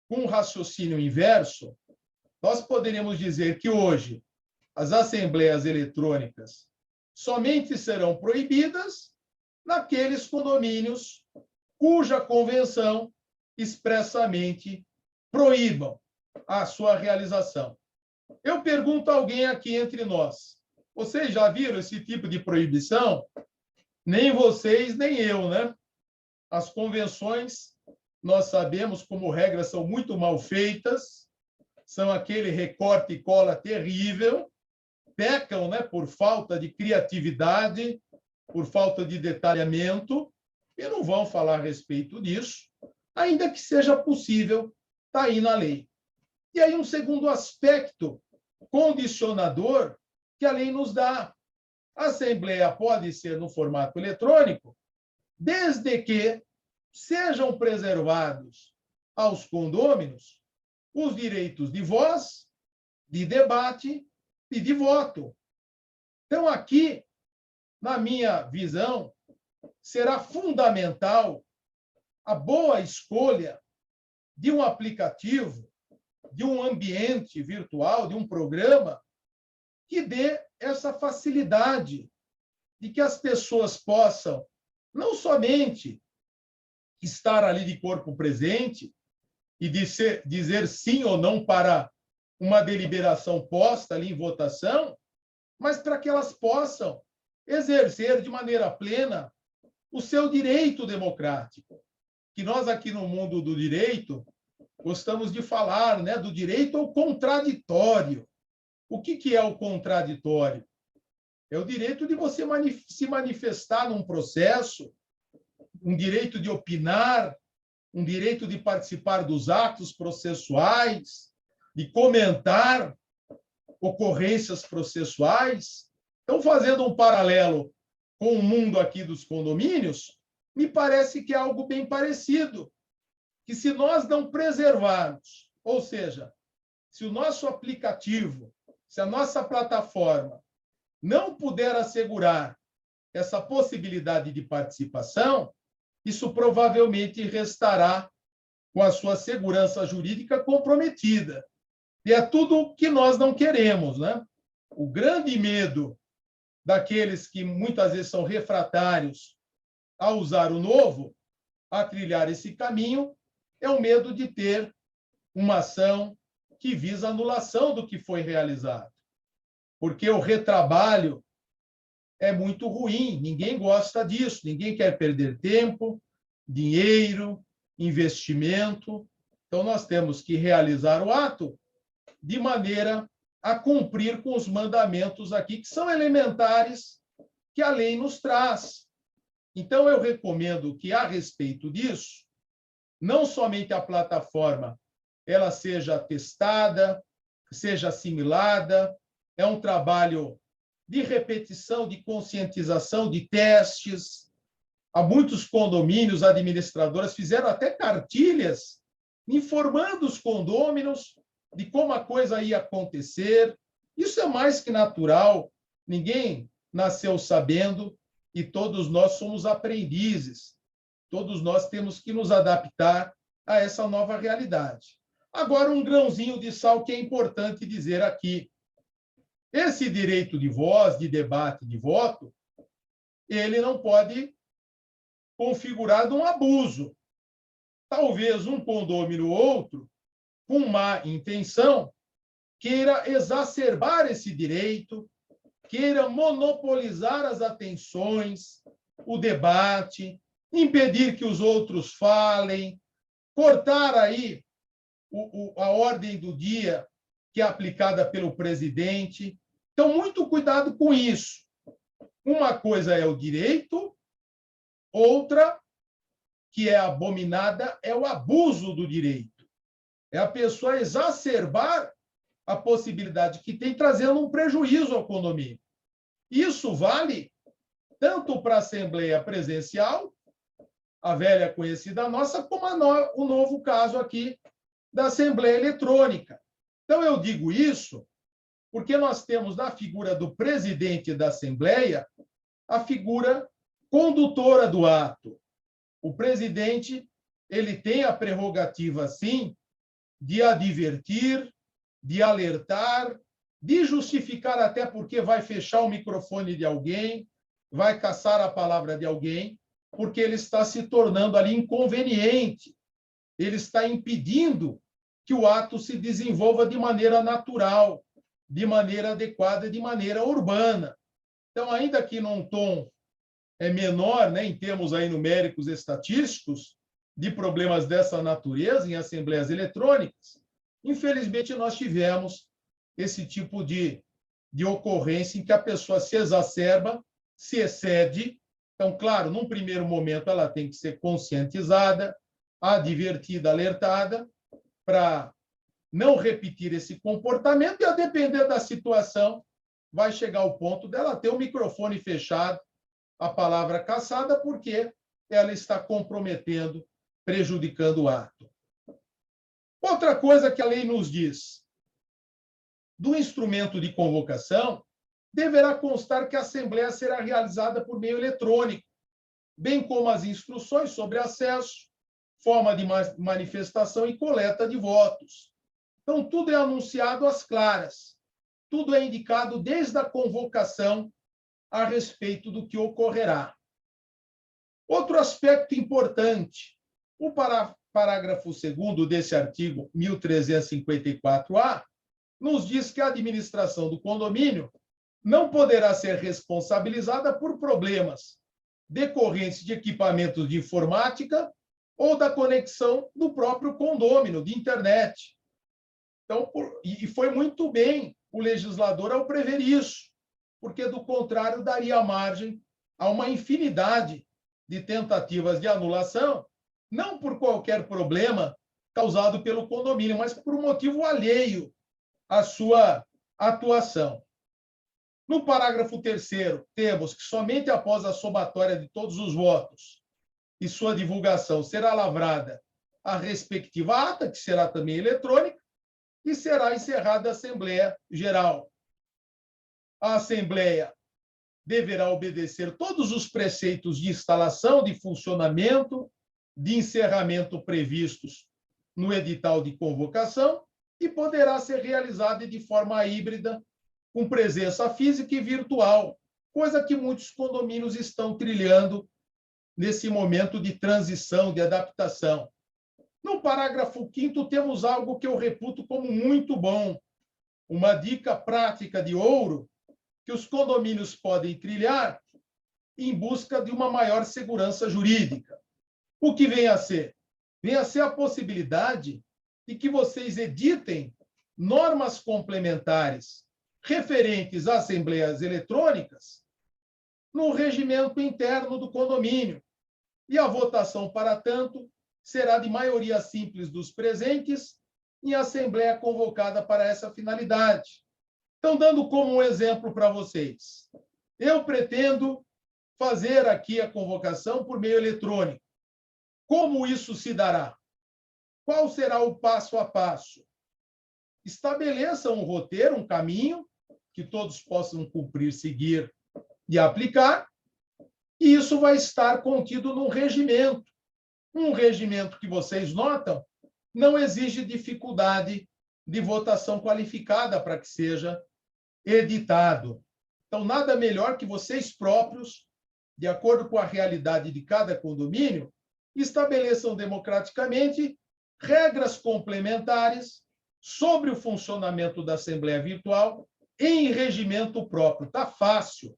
com um raciocínio inverso, nós poderíamos dizer que hoje as assembleias eletrônicas somente serão proibidas naqueles condomínios cuja convenção expressamente proíbam a sua realização. Eu pergunto a alguém aqui entre nós, vocês já viram esse tipo de proibição? Nem vocês, nem eu, né? As convenções nós sabemos como regras são muito mal feitas, são aquele recorte e cola terrível, pecam, né, por falta de criatividade, por falta de detalhamento, e não vão falar a respeito disso, ainda que seja possível, está aí na lei. E aí um segundo aspecto condicionador que a lei nos dá. A Assembleia pode ser no formato eletrônico, desde que sejam preservados aos condôminos os direitos de voz, de debate e de voto. Então, aqui, na minha visão, será fundamental a boa escolha de um aplicativo, de um ambiente virtual, de um programa que dê essa facilidade de que as pessoas possam não somente estar ali de corpo presente e dizer sim ou não para uma deliberação posta ali em votação, mas para que elas possam exercer de maneira plena o seu direito democrático, que nós aqui no mundo do direito gostamos de falar, né, do direito ao contraditório. O que é o contraditório? É o direito de você se manifestar num processo, um direito de opinar, um direito de participar dos atos processuais, de comentar ocorrências processuais. Então, fazendo um paralelo com o mundo aqui dos condomínios, me parece que é algo bem parecido, que se nós não preservarmos, ou seja, se o nosso aplicativo, se a nossa plataforma não puder assegurar essa possibilidade de participação, isso provavelmente restará com a sua segurança jurídica comprometida. E é tudo o que nós não queremos, né? O grande medo daqueles que muitas vezes são refratários a usar o novo, a trilhar esse caminho, é o medo de ter uma ação que visa a anulação do que foi realizado. Porque o retrabalho é muito ruim, ninguém gosta disso, ninguém quer perder tempo, dinheiro, investimento. Então, nós temos que realizar o ato de maneira a cumprir com os mandamentos aqui, que são elementares, que a lei nos traz. Então, eu recomendo que, a respeito disso, não somente a plataforma ela seja testada, seja assimilada, é um trabalho de repetição, de conscientização, de testes. Há muitos condomínios, administradoras fizeram até cartilhas informando os condôminos de como a coisa ia acontecer. Isso é mais que natural, ninguém nasceu sabendo e todos nós somos aprendizes. Todos nós temos que nos adaptar a essa nova realidade. Agora, um grãozinho de sal que é importante dizer aqui. Esse direito de voz, de debate, de voto, ele não pode configurar de um abuso. Talvez um condômino ou outro, com má intenção, queira exacerbar esse direito, queira monopolizar as atenções, o debate, impedir que os outros falem, cortar aí a ordem do dia que é aplicada pelo presidente. Então, muito cuidado com isso. Uma coisa é o direito, outra, que é abominada, é o abuso do direito. É a pessoa exacerbar a possibilidade que tem, trazendo um prejuízo ao condomínio. Isso vale tanto para a Assembleia Presencial, a velha conhecida nossa, como o novo caso aqui da Assembleia Eletrônica. Então, eu digo isso porque nós temos na figura do presidente da Assembleia a figura condutora do ato. O presidente, ele tem a prerrogativa, sim, de advertir, de alertar, de justificar até porque vai fechar o microfone de alguém, vai caçar a palavra de alguém, porque ele está se tornando ali inconveniente. Ele está impedindo que o ato se desenvolva de maneira natural, de maneira adequada, de maneira urbana. Então, ainda que num tom menor, né, em termos aí numéricos estatísticos, de problemas dessa natureza em assembleias eletrônicas, infelizmente nós tivemos esse tipo de ocorrência em que a pessoa se exacerba, se excede. Então, claro, num primeiro momento ela tem que ser conscientizada, advertida, alertada, para não repetir esse comportamento e, a depender da situação, vai chegar ao ponto dela ter o microfone fechado, a palavra cassada, porque ela está comprometendo, prejudicando o ato. Outra coisa que a lei nos diz: do instrumento de convocação, deverá constar que a assembleia será realizada por meio eletrônico, bem como as instruções sobre acesso, forma de manifestação e coleta de votos. Então, tudo é anunciado às claras, tudo é indicado desde a convocação a respeito do que ocorrerá. Outro aspecto importante: o parágrafo 2º desse artigo 1354-A nos diz que a administração do condomínio não poderá ser responsabilizada por problemas decorrentes de equipamentos de informática ou da conexão do próprio condômino de internet. Então, e foi muito bem o legislador ao prever isso, porque, do contrário, daria margem a uma infinidade de tentativas de anulação, não por qualquer problema causado pelo condomínio, mas por um motivo alheio à sua atuação. No parágrafo 3º, temos que somente após a somatória de todos os votos e sua divulgação será lavrada a respectiva ata, que será também eletrônica, e será encerrada a Assembleia Geral. A Assembleia deverá obedecer todos os preceitos de instalação, de funcionamento, de encerramento previstos no edital de convocação e poderá ser realizada de forma híbrida, com presença física e virtual, coisa que muitos condomínios estão trilhando nesse momento de transição, de adaptação. No parágrafo 5º, temos algo que eu reputo como muito bom, uma dica prática de ouro que os condomínios podem trilhar em busca de uma maior segurança jurídica. O que vem a ser? Vem a ser a possibilidade de que vocês editem normas complementares referentes a assembleias eletrônicas no regimento interno do condomínio. E a votação, para tanto, será de maioria simples dos presentes em assembleia convocada para essa finalidade. Então, dando como um exemplo para vocês, eu pretendo fazer aqui a convocação por meio eletrônico. Como isso se dará? Qual será o passo a passo? Estabeleça um roteiro, um caminho, que todos possam cumprir, seguir e aplicar, e isso vai estar contido num regimento. Um regimento que vocês notam não exige dificuldade de votação qualificada para que seja editado. Então, nada melhor que vocês próprios, de acordo com a realidade de cada condomínio, estabeleçam democraticamente regras complementares sobre o funcionamento da Assembleia Virtual em regimento próprio. Está fácil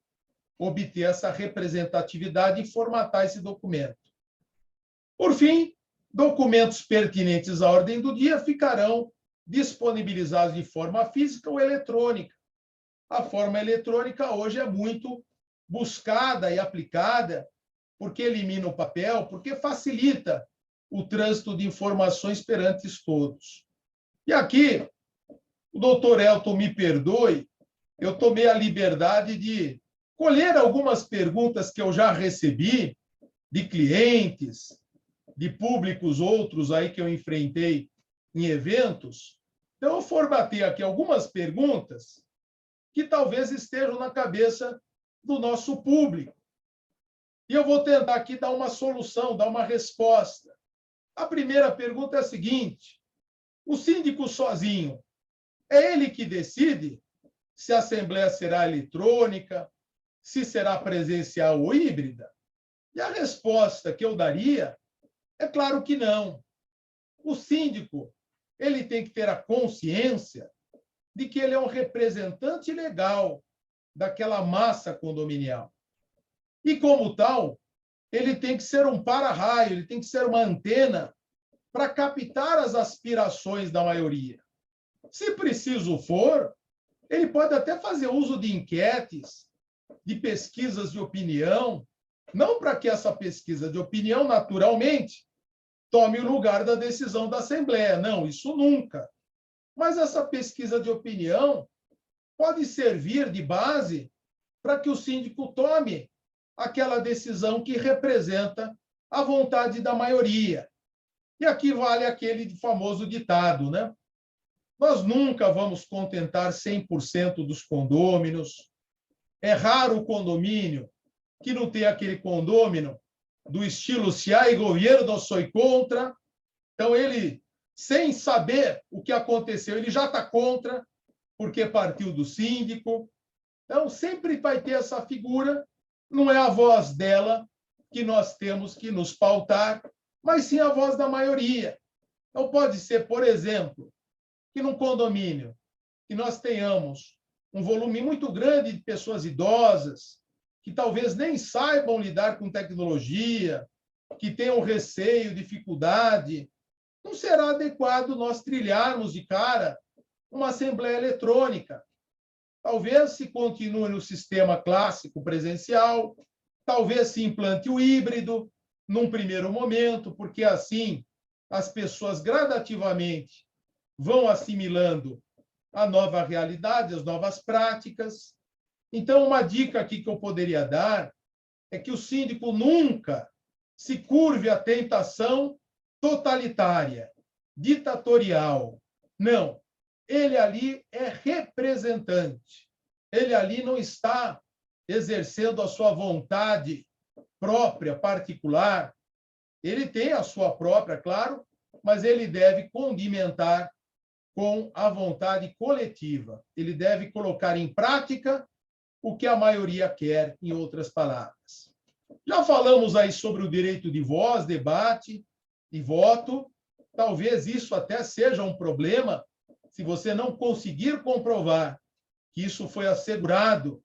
obter essa representatividade e formatar esse documento. Por fim, documentos pertinentes à ordem do dia ficarão disponibilizados de forma física ou eletrônica. A forma eletrônica hoje é muito buscada e aplicada, porque elimina o papel, porque facilita o trânsito de informações perante todos. E aqui, o doutor Elton me perdoe, eu tomei a liberdade de colher algumas perguntas que eu já recebi de clientes, de públicos outros aí que eu enfrentei em eventos. Então, eu formatei aqui algumas perguntas que talvez estejam na cabeça do nosso público. E eu vou tentar aqui dar uma solução, dar uma resposta. A primeira pergunta é a seguinte: o síndico sozinho, é ele que decide se a assembleia será eletrônica, se será presencial ou híbrida? E a resposta que eu daria é claro que não. O síndico, ele tem que ter a consciência de que ele é um representante legal daquela massa condominial. E, como tal, ele tem que ser um para-raio, ele tem que ser uma antena para captar as aspirações da maioria. Se preciso for, ele pode até fazer uso de enquetes, de pesquisas de opinião, não para que essa pesquisa de opinião, naturalmente, tome o lugar da decisão da Assembleia. Não, isso nunca. Mas essa pesquisa de opinião pode servir de base para que o síndico tome aquela decisão que representa a vontade da maioria. E aqui vale aquele famoso ditado, né? Nós nunca vamos contentar 100% dos condôminos. É raro o condomínio que não tem aquele condômino do estilo se há governo, sou contra. Então, ele, sem saber o que aconteceu, ele já está contra, porque partiu do síndico. Então, sempre vai ter essa figura, não é a voz dela que nós temos que nos pautar, mas sim a voz da maioria. Então, pode ser, por exemplo, que num condomínio que nós tenhamos um volume muito grande de pessoas idosas, que talvez nem saibam lidar com tecnologia, que tenham receio, dificuldade, não será adequado nós trilharmos de cara uma assembleia eletrônica. Talvez se continue no sistema clássico presencial, talvez se implante o híbrido num primeiro momento, porque assim as pessoas gradativamente vão assimilando a nova realidade, as novas práticas. Então, uma dica aqui que eu poderia dar é que o síndico nunca se curve à tentação totalitária, ditatorial. Não. Ele ali é representante. Ele ali não está exercendo a sua vontade própria, particular. Ele tem a sua própria, claro, mas ele deve condimentar com a vontade coletiva. Ele deve colocar em prática o que a maioria quer, em outras palavras. Já falamos aí sobre o direito de voz, debate e voto. Talvez isso até seja um problema se você não conseguir comprovar que isso foi assegurado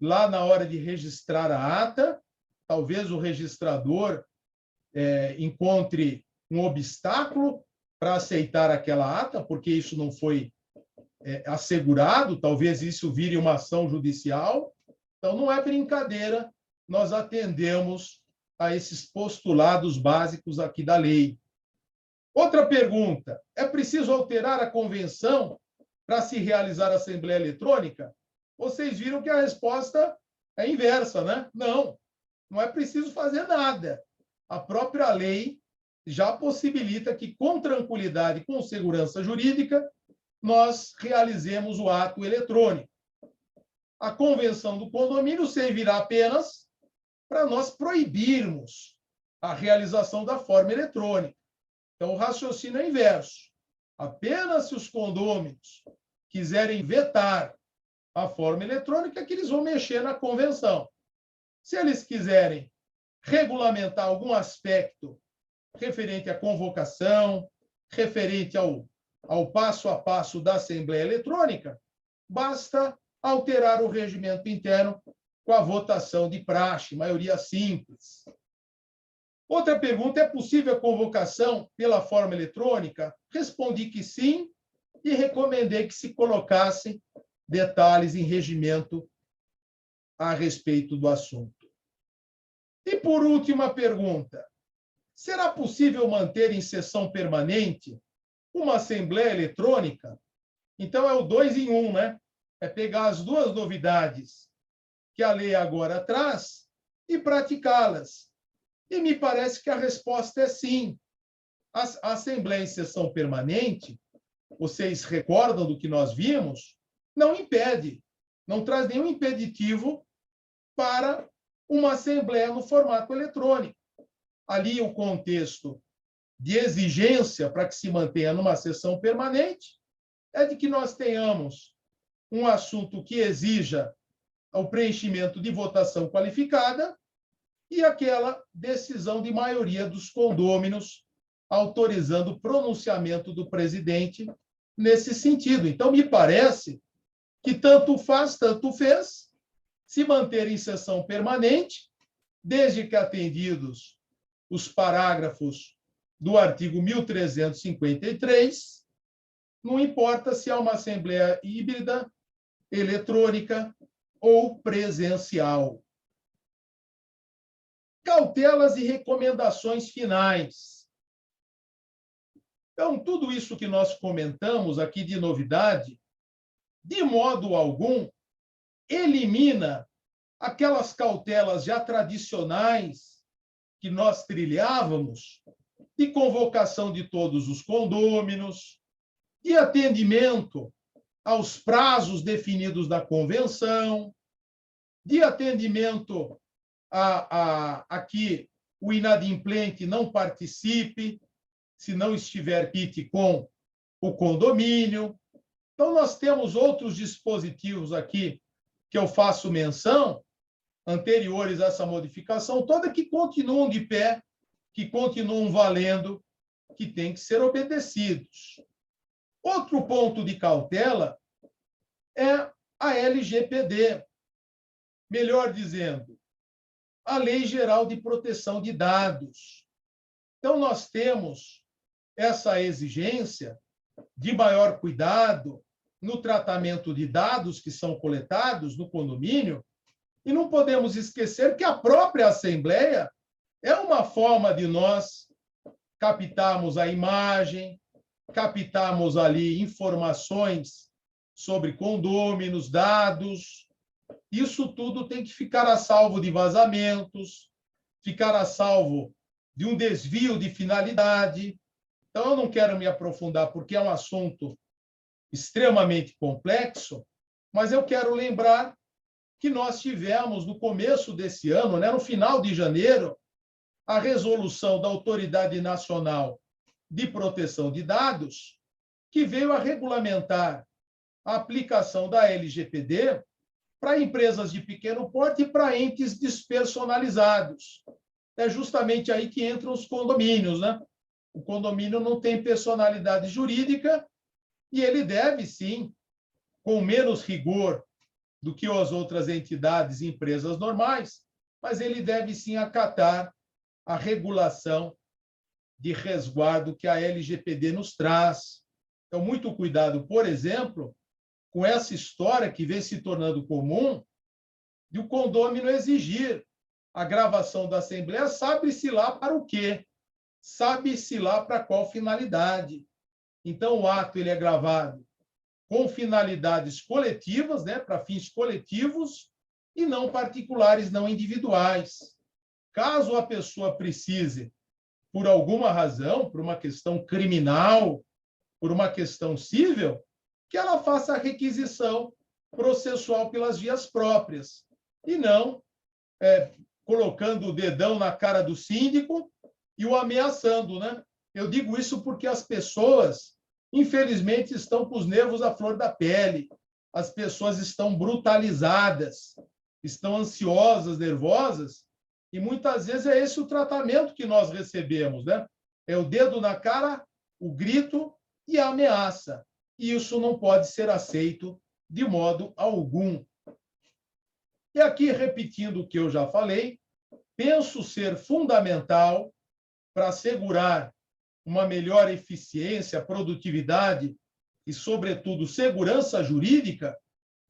lá na hora de registrar a ata. Talvez o registrador encontre um obstáculo para aceitar aquela ata, porque isso não foi assegurado, talvez isso vire uma ação judicial. Então, não é brincadeira, nós atendemos a esses postulados básicos aqui da lei. Outra pergunta, é preciso alterar a convenção para se realizar a Assembleia Eletrônica? Vocês viram que a resposta é inversa, né? Não, não é preciso fazer nada. A própria lei já possibilita que, com tranquilidade, com segurança jurídica, nós realizemos o ato eletrônico. A convenção do condomínio servirá apenas para nós proibirmos a realização da forma eletrônica. Então, o raciocínio é inverso. Apenas se os condôminos quiserem vetar a forma eletrônica, é que eles vão mexer na convenção. Se eles quiserem regulamentar algum aspecto referente à convocação, referente ao passo a passo da Assembleia Eletrônica, basta alterar o regimento interno com a votação de praxe, maioria simples. Outra pergunta, é possível a convocação pela forma eletrônica? Respondi que sim e recomendei que se colocassem detalhes em regimento a respeito do assunto. E, por última pergunta, será possível manter em sessão permanente uma assembleia eletrônica? Então, é o 2 em 1, né? É pegar as duas novidades que a lei agora traz e praticá-las. E me parece que a resposta é sim. A assembleia em sessão permanente, vocês recordam do que nós vimos, não impede, não traz nenhum impeditivo para uma assembleia no formato eletrônico. Ali o contexto de exigência para que se mantenha numa sessão permanente é de que nós tenhamos um assunto que exija o preenchimento de votação qualificada e aquela decisão de maioria dos condôminos autorizando o pronunciamento do presidente nesse sentido. Então, me parece que tanto faz, tanto fez, se manter em sessão permanente desde que atendidos os parágrafos do artigo 1353, não importa se é uma assembleia híbrida, eletrônica ou presencial. Cautelas e recomendações finais. Então, tudo isso que nós comentamos aqui de novidade, de modo algum, elimina aquelas cautelas já tradicionais que nós trilhávamos, de convocação de todos os condôminos, de atendimento aos prazos definidos da convenção, de atendimento a que o inadimplente não participe se não estiver quite com o condomínio. Então, nós temos outros dispositivos aqui que eu faço menção, anteriores a essa modificação toda, que continuam de pé, que continuam valendo, que têm que ser obedecidos. Outro ponto de cautela é a LGPD, melhor dizendo, a Lei Geral de Proteção de Dados. Então, nós temos essa exigência de maior cuidado no tratamento de dados que são coletados no condomínio, e não podemos esquecer que a própria Assembleia é uma forma de nós captarmos a imagem, captarmos ali informações sobre condôminos, dados. Isso tudo tem que ficar a salvo de vazamentos, ficar a salvo de um desvio de finalidade. Então, eu não quero me aprofundar, porque é um assunto extremamente complexo, mas eu quero lembrar que nós tivemos, no começo desse ano, no final de janeiro, a resolução da Autoridade Nacional de Proteção de Dados, que veio a regulamentar a aplicação da LGPD para empresas de pequeno porte e para entes despersonalizados. É justamente aí que entram os condomínios, né? O condomínio não tem personalidade jurídica e ele deve, sim, com menos rigor do que as outras entidades e empresas normais, mas ele deve, sim, acatar a regulação de resguardo que a LGPD nos traz. Então, muito cuidado, por exemplo, com essa história que vem se tornando comum de o condômino exigir a gravação da Assembleia, sabe-se lá para o quê? Sabe-se lá para qual finalidade. Então, o ato ele é gravado com finalidades coletivas, né, para fins coletivos, e não particulares, não individuais. Caso a pessoa precise, por alguma razão, por uma questão criminal, por uma questão civil, que ela faça a requisição processual pelas vias próprias, e não colocando o dedão na cara do síndico e o ameaçando, né? Eu digo isso porque as pessoas, infelizmente, estão com os nervos à flor da pele, as pessoas estão brutalizadas, estão ansiosas, nervosas, e muitas vezes é esse o tratamento que nós recebemos, né? É o dedo na cara, o grito e a ameaça. E isso não pode ser aceito de modo algum. E aqui, repetindo o que eu já falei, penso ser fundamental para assegurar uma melhor eficiência, produtividade e, sobretudo, segurança jurídica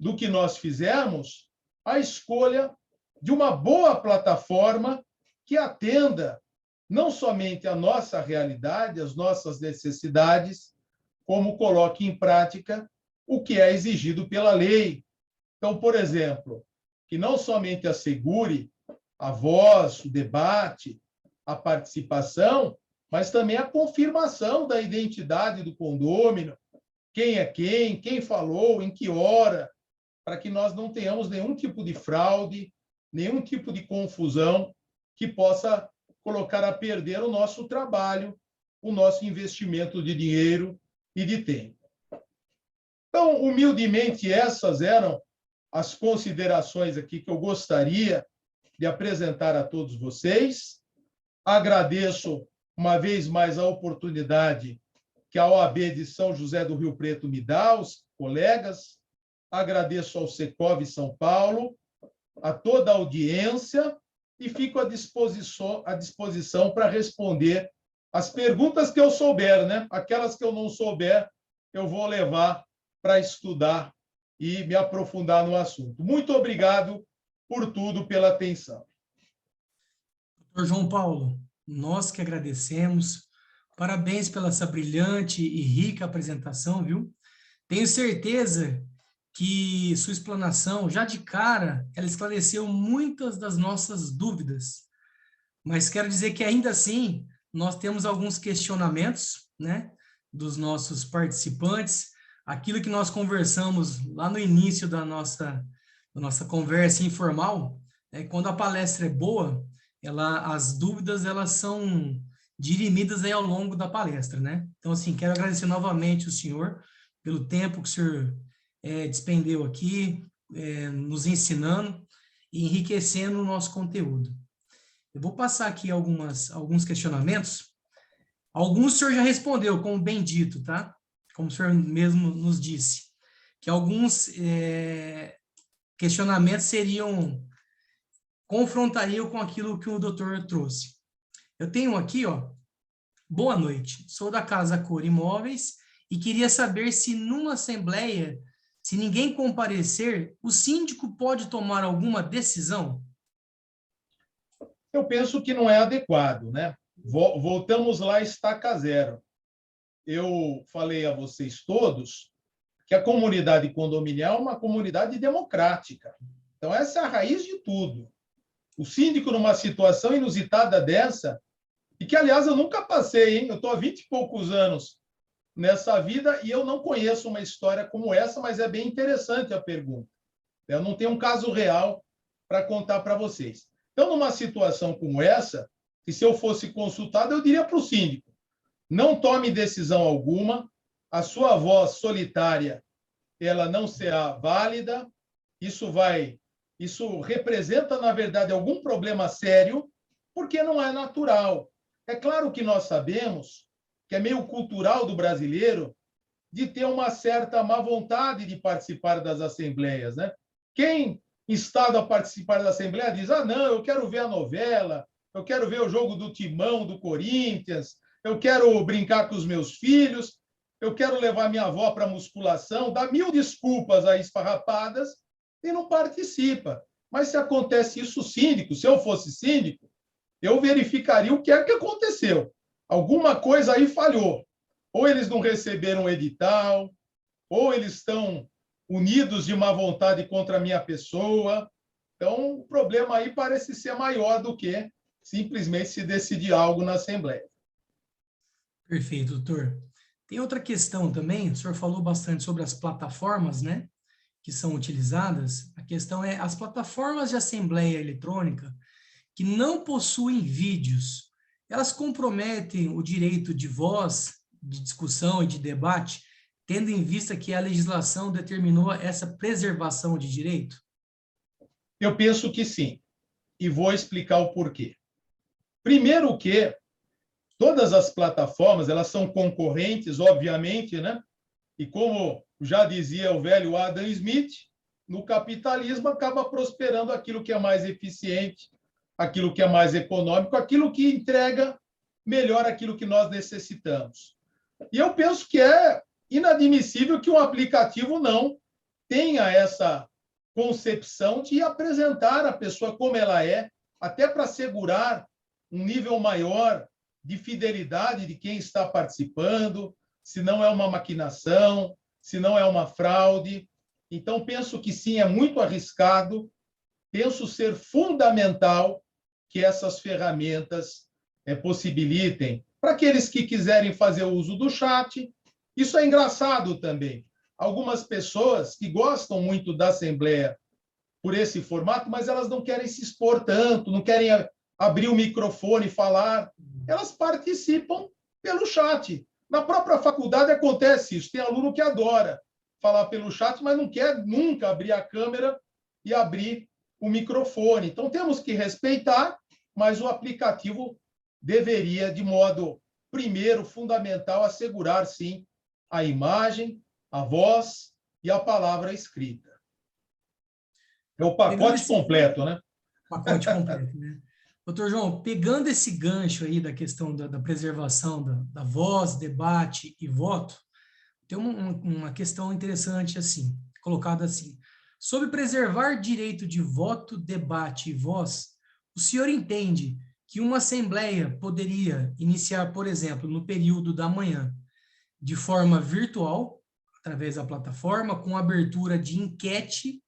do que nós fizemos, a escolha de uma boa plataforma que atenda não somente a nossa realidade, as nossas necessidades, como coloque em prática o que é exigido pela lei. Então, por exemplo, que não somente assegure a voz, o debate, a participação, mas também a confirmação da identidade do condômino, quem é quem falou, em que hora, para que nós não tenhamos nenhum tipo de fraude, nenhum tipo de confusão que possa colocar a perder o nosso trabalho, o nosso investimento de dinheiro e de tempo. Então, humildemente, essas eram as considerações aqui que eu gostaria de apresentar a todos vocês. Agradeço uma vez mais a oportunidade que a OAB de São José do Rio Preto me dá, aos colegas. Agradeço ao Secov São Paulo, a toda a audiência, e fico à disposição para responder as perguntas que eu souber, né? Aquelas que eu não souber, eu vou levar para estudar e me aprofundar no assunto. Muito obrigado por tudo, pela atenção. Doutor João Paulo, nós que agradecemos. Parabéns pela essa brilhante e rica apresentação, viu? Tenho certeza que sua explanação, já de cara, ela esclareceu muitas das nossas dúvidas. Mas quero dizer que ainda assim, nós temos alguns questionamentos, né, dos nossos participantes. Aquilo que nós conversamos lá no início da nossa conversa informal, quando a palestra é boa, as dúvidas elas são dirimidas aí ao longo da palestra, né? Então, assim, quero agradecer novamente o senhor pelo tempo que o senhor despendeu aqui, nos ensinando e enriquecendo o nosso conteúdo. Eu vou passar aqui alguns questionamentos. Alguns o senhor já respondeu, como bem dito, tá? Como o senhor mesmo nos disse, que alguns questionamentos confrontariam com aquilo que o doutor trouxe. Eu tenho aqui, ó, boa noite, sou da Casa Cor Imóveis e queria saber se numa assembleia, se ninguém comparecer, o síndico pode tomar alguma decisão? Eu penso que não é adequado, né? Voltamos lá, estaca zero. Eu falei a vocês todos que a comunidade condominial é uma comunidade democrática. Então, essa é a raiz de tudo. O síndico, numa situação inusitada dessa, e que, aliás, eu nunca passei, hein? Eu estou há 20 e poucos anos nessa vida e eu não conheço uma história como essa, mas é bem interessante a pergunta. Eu não tenho um caso real para contar para vocês. Então, numa situação como essa, que se eu fosse consultado, eu diria para o síndico, não tome decisão alguma, a sua voz solitária ela não será válida, isso representa, na verdade, algum problema sério, porque não é natural. É claro que nós sabemos que é meio cultural do brasileiro de ter uma certa má vontade de participar das assembleias, né? Quem instado a participar da assembleia diz: ah, não, eu quero ver a novela, eu quero ver o jogo do Timão, do Corinthians, eu quero brincar com os meus filhos, eu quero levar minha avó para musculação, dá 1000 desculpas aí esfarrapadas e não participa. Mas se acontece isso, síndico, se eu fosse síndico, eu verificaria o que é que aconteceu. Alguma coisa aí falhou. Ou eles não receberam o edital, ou eles estão unidos de má vontade contra a minha pessoa. Então, o problema aí parece ser maior do que simplesmente se decidir algo na Assembleia. Perfeito, doutor. Tem outra questão também, o senhor falou bastante sobre as plataformas, né, que são utilizadas. A questão é, as plataformas de assembleia eletrônica que não possuem vídeos, elas comprometem o direito de voz, de discussão e de debate, tendo em vista que a legislação determinou essa preservação de direito? Eu penso que sim, e vou explicar o porquê. Primeiro que todas as plataformas, elas são concorrentes, obviamente, né? E como já dizia o velho Adam Smith, no capitalismo acaba prosperando aquilo que é mais eficiente, aquilo que é mais econômico, aquilo que entrega melhor aquilo que nós necessitamos. E eu penso que é inadmissível que um aplicativo não tenha essa concepção de apresentar a pessoa como ela é, até para assegurar um nível maior de fidelidade de quem está participando, se não é uma maquinação, se não é uma fraude. Então, penso que sim, é muito arriscado, penso ser fundamental que essas ferramentas possibilitem para aqueles que quiserem fazer uso do chat. Isso é engraçado também. Algumas pessoas que gostam muito da Assembleia por esse formato, mas elas não querem se expor tanto, não querem abrir o microfone e falar. Elas participam pelo chat. Na própria faculdade acontece isso. Tem aluno que adora falar pelo chat, mas não quer nunca abrir a câmera e abrir o microfone. Então, temos que respeitar, mas o aplicativo deveria, de modo, primeiro, fundamental, assegurar, sim, a imagem, a voz e a palavra escrita. É o pacote completo, né? Pacote completo, né? Doutor João, pegando esse gancho aí da questão da preservação da voz, debate e voto, tem uma questão interessante assim, colocada assim. Sobre preservar direito de voto, debate e voz, o senhor entende que uma assembleia poderia iniciar, por exemplo, no período da manhã, de forma virtual, através da plataforma, com abertura de enquete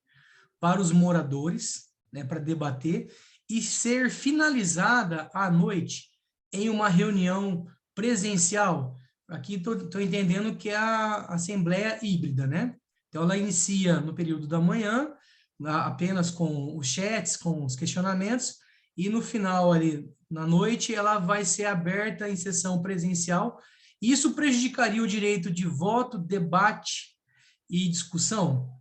para os moradores, né, para debater, e ser finalizada à noite em uma reunião presencial? Aqui estou entendendo que é a assembleia híbrida, né? Então, ela inicia no período da manhã, apenas com os chats, com os questionamentos, e no final, ali, na noite, ela vai ser aberta em sessão presencial. Isso prejudicaria o direito de voto, debate e discussão?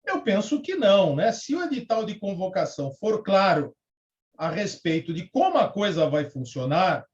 Eu penso que não, né? Se o edital de convocação for claro a respeito de como a coisa vai funcionar,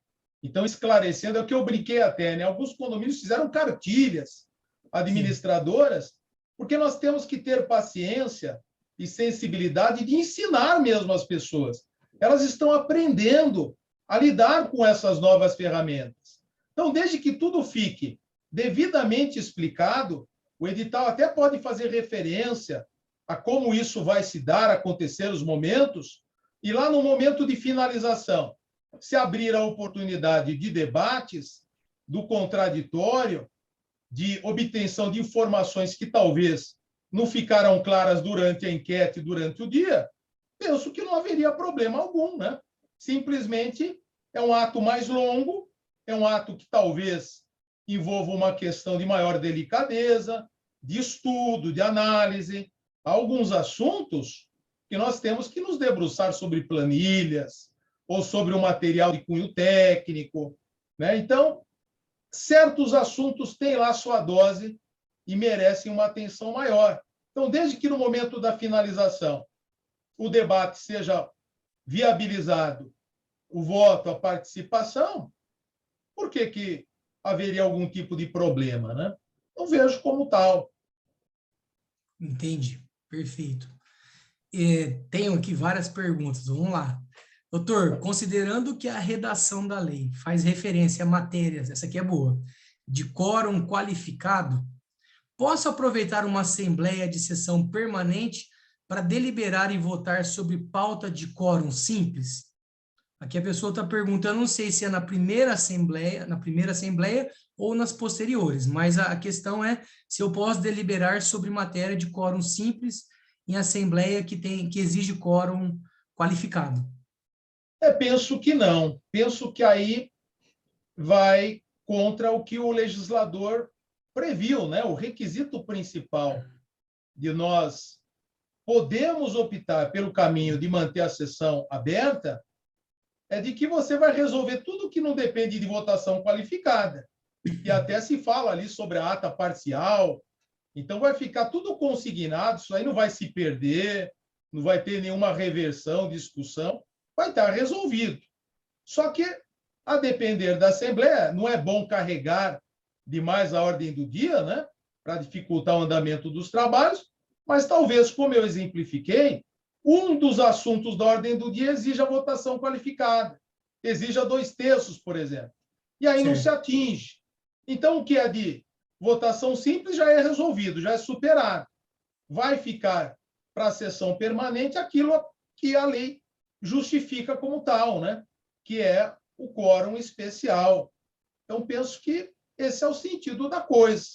então esclarecendo, é o que eu brinquei até, né? Alguns condomínios fizeram cartilhas Sim, administradoras, porque nós temos que ter paciência e sensibilidade de ensinar mesmo as pessoas. Elas estão aprendendo a lidar com essas novas ferramentas. Então, desde que tudo fique devidamente explicado, o edital até pode fazer referência a como isso vai se dar, acontecer os momentos, e lá no momento de finalização, se abrir a oportunidade de debates, do contraditório, de obtenção de informações que talvez não ficaram claras durante a enquete, durante o dia, penso que não haveria problema algum, né? Simplesmente é um ato mais longo, é um ato que talvez envolva uma questão de maior delicadeza, de estudo, de análise. Há alguns assuntos que nós temos que nos debruçar sobre planilhas ou sobre o material de cunho técnico, né? Então, certos assuntos têm lá sua dose e merecem uma atenção maior. Então, desde que no momento da finalização o debate seja viabilizado, o voto, a participação, por que haveria algum tipo de problema, né? Não vejo como tal. entendi. Perfeito. Tenho aqui várias perguntas. Vamos lá. Doutor, considerando que a redação da lei faz referência a matérias, essa aqui é boa, de quórum qualificado, posso aproveitar uma assembleia de sessão permanente para deliberar e votar sobre pauta de quórum simples? Aqui a pessoa está perguntando, não sei se é na primeira assembleia ou nas posteriores, mas a questão é se eu posso deliberar sobre matéria de quórum simples em assembleia que exige quórum qualificado. Penso que não. Penso que aí vai contra o que o legislador previu, né? O requisito principal de nós podemos optar pelo caminho de manter a sessão aberta é de que você vai resolver tudo que não depende de votação qualificada. E até se fala ali sobre a ata parcial. Então, vai ficar tudo consignado, isso aí não vai se perder, não vai ter nenhuma reversão, discussão, vai estar resolvido. Só que, a depender da Assembleia, não é bom carregar demais a ordem do dia, né? Para dificultar o andamento dos trabalhos, mas talvez, como eu exemplifiquei, um dos assuntos da ordem do dia exija votação qualificada, exija 2/3, por exemplo. E aí não se Certo. atinge. Então, o que é de votação simples já é resolvido, já é superado. Vai ficar para a sessão permanente aquilo que a lei justifica como tal, né? Que é o quórum especial. Então, penso que esse é o sentido da coisa.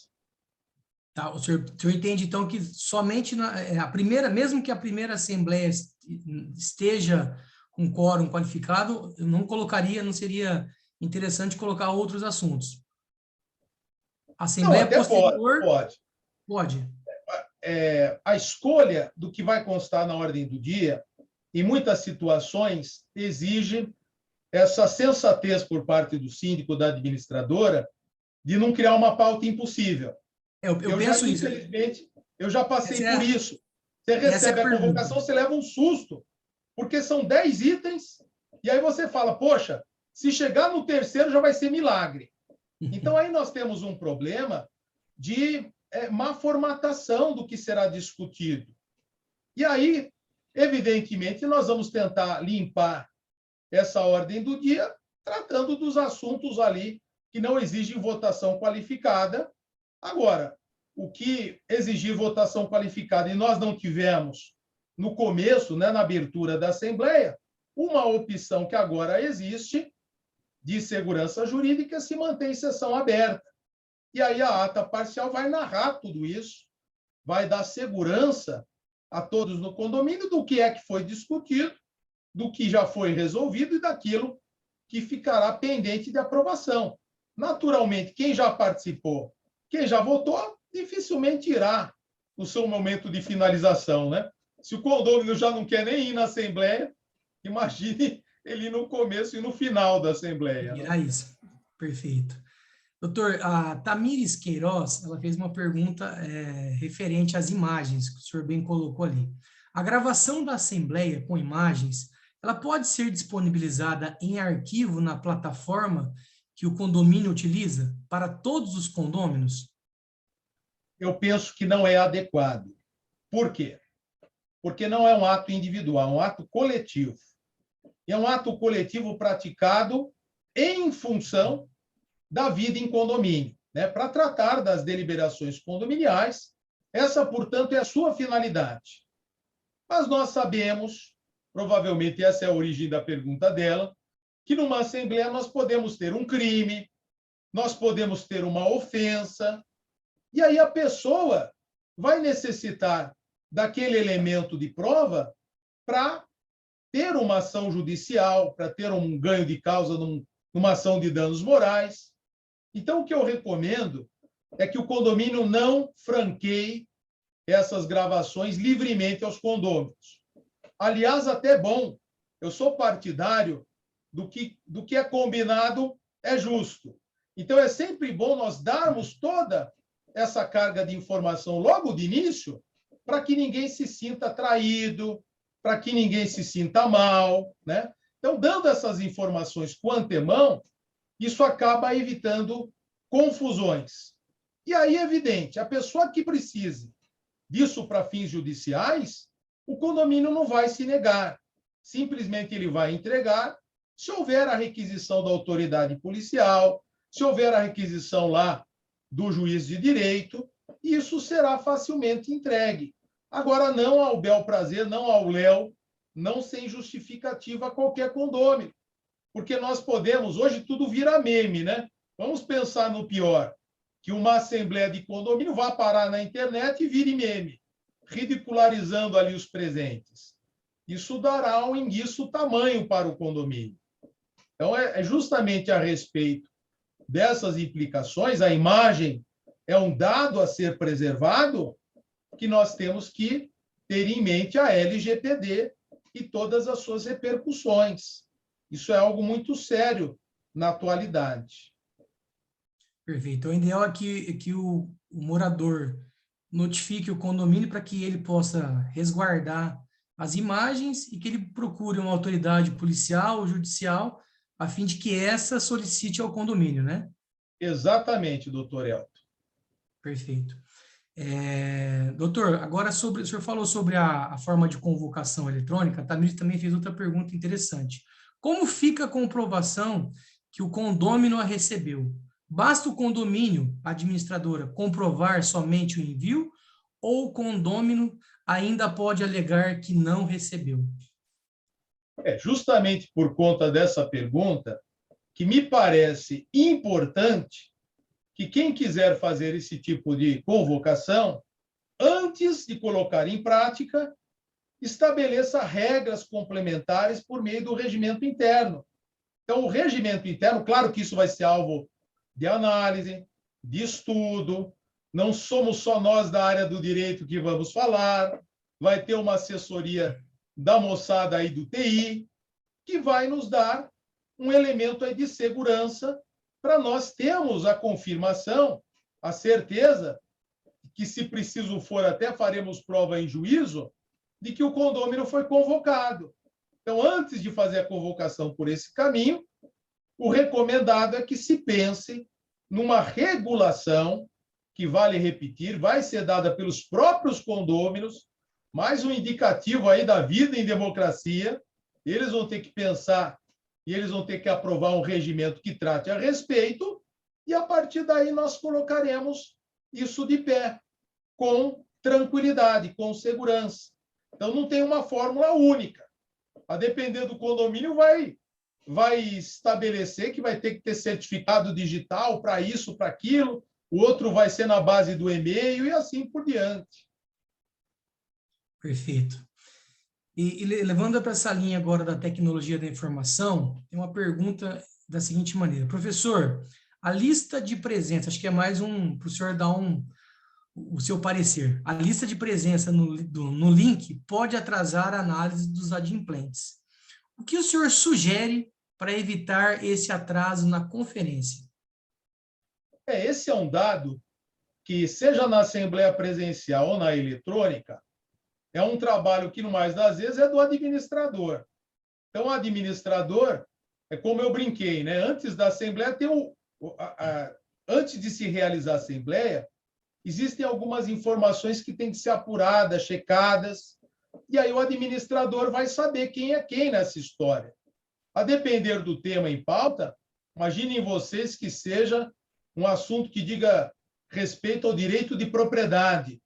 Tá, o senhor entende, então, que somente a primeira, mesmo que a primeira assembleia esteja com quórum qualificado, eu não colocaria, não seria interessante colocar outros assuntos. Não, Assembleia até pode, posterior, pode. pode. A escolha do que vai constar na ordem do dia, em muitas situações, exige essa sensatez por parte do síndico, da administradora, de não criar uma pauta impossível. Eu Eu já, penso isso. infelizmente, eu já passei por isso. Você Essa é recebe a a pergunta. convocação, você leva um susto, porque são 10 itens, e aí você fala, poxa, se chegar no terceiro já vai ser milagre. Então, aí nós temos um problema de má formatação do que será discutido. E aí, evidentemente, nós vamos tentar limpar essa ordem do dia, tratando dos assuntos ali que não exigem votação qualificada. Agora, o que exigir votação qualificada e nós não tivemos no começo, né, na abertura da Assembleia, uma opção que agora existe de segurança jurídica se mantém sessão aberta. E aí a ata parcial vai narrar tudo isso, vai dar segurança a todos no condomínio do que é que foi discutido, do que já foi resolvido e daquilo que ficará pendente de aprovação. Naturalmente, quem já participou, quem já votou, dificilmente irá no seu momento de finalização, né? Se o condômino já não quer nem ir na Assembleia, imagine ele no começo e no final da Assembleia. Irá isso. Perfeito. Doutor, a Tamires Queiroz, ela fez uma pergunta referente às imagens que o senhor bem colocou ali. A gravação da Assembleia com imagens, ela pode ser disponibilizada em arquivo na plataforma que o condomínio utiliza para todos os condôminos? Eu penso que não é adequado. Por quê? Porque não é um ato individual, é um ato coletivo. E é um ato coletivo praticado em função da vida em condomínio, né? Para tratar das deliberações condominiais. Essa, portanto, é a sua finalidade. Mas nós sabemos, provavelmente essa é a origem da pergunta dela, que numa Assembleia nós podemos ter um crime, nós podemos ter uma ofensa, e aí a pessoa vai necessitar daquele elemento de prova para ter uma ação judicial, para ter um ganho de causa numa ação de danos morais. Então, o que eu recomendo é que o condomínio não franqueie essas gravações livremente aos condôminos. Aliás, até bom, eu sou partidário do que é combinado é justo. Então, é sempre bom nós darmos toda essa carga de informação logo de início, para que ninguém se sinta traído, para que ninguém se sinta mal, né? Então, dando essas informações com antemão, isso acaba evitando confusões. E aí, é evidente, a pessoa que precise disso para fins judiciais, o condomínio não vai se negar. Simplesmente ele vai entregar, se houver a requisição da autoridade policial, se houver a requisição lá do juiz de direito, isso será facilmente entregue. Agora, não ao bel prazer, não ao léu, não sem justificativa a qualquer condômino. Porque nós podemos, hoje tudo vira meme, né? Vamos pensar no pior, que uma assembleia de condomínio vá parar na internet e vire meme, ridicularizando ali os presentes. Isso dará um indício tamanho para o condomínio. Então, é justamente a respeito dessas implicações, a imagem é um dado a ser preservado, que nós temos que ter em mente a LGPD e todas as suas repercussões. Isso é algo muito sério na atualidade. Perfeito. O ideal é que o morador notifique o condomínio para que ele possa resguardar as imagens e que ele procure uma autoridade policial ou judicial a fim de que essa solicite ao condomínio, né? Exatamente, doutor Elton. Perfeito. Doutor, agora o senhor falou sobre a forma de convocação eletrônica, a Tamires também fez outra pergunta interessante. Como fica a comprovação que o condômino a recebeu? Basta o condomínio, a administradora, comprovar somente o envio ou o condômino ainda pode alegar que não recebeu? Justamente por conta dessa pergunta, que me parece importante que quem quiser fazer esse tipo de convocação, antes de colocar em prática, estabeleça regras complementares por meio do regimento interno. Então, o regimento interno, claro que isso vai ser alvo de análise, de estudo, não somos só nós da área do direito que vamos falar, vai ter uma assessoria da moçada aí do TI, que vai nos dar um elemento aí de segurança para nós termos a confirmação, a certeza, que se preciso for até faremos prova em juízo, de que o condômino foi convocado. Então, antes de fazer a convocação por esse caminho, o recomendado é que se pense numa regulação, que vale repetir, vai ser dada pelos próprios condôminos, mais um indicativo aí da vida em democracia, eles vão ter que pensar e eles vão ter que aprovar um regimento que trate a respeito, e a partir daí nós colocaremos isso de pé, com tranquilidade, com segurança. Então, não tem uma fórmula única. A depender do condomínio, vai estabelecer que vai ter que ter certificado digital para isso, para aquilo, o outro vai ser na base do e-mail e assim por diante. Perfeito. E levando para essa linha agora da tecnologia da informação, tem uma pergunta da seguinte maneira. Professor, a lista de presença, acho que é mais para o senhor dar o seu parecer. A lista de presença no link pode atrasar a análise dos adimplentes. O que o senhor sugere para evitar esse atraso na conferência? Esse é um dado que, seja na assembleia presencial ou na eletrônica, é um trabalho que, no mais das vezes, é do administrador. Então, o administrador, é como eu brinquei, né? Antes da assembleia, antes de se realizar a assembleia, existem algumas informações que têm que ser apuradas, checadas, e aí o administrador vai saber quem é quem nessa história. A depender do tema em pauta, imaginem vocês que seja um assunto que diga respeito ao direito de propriedade.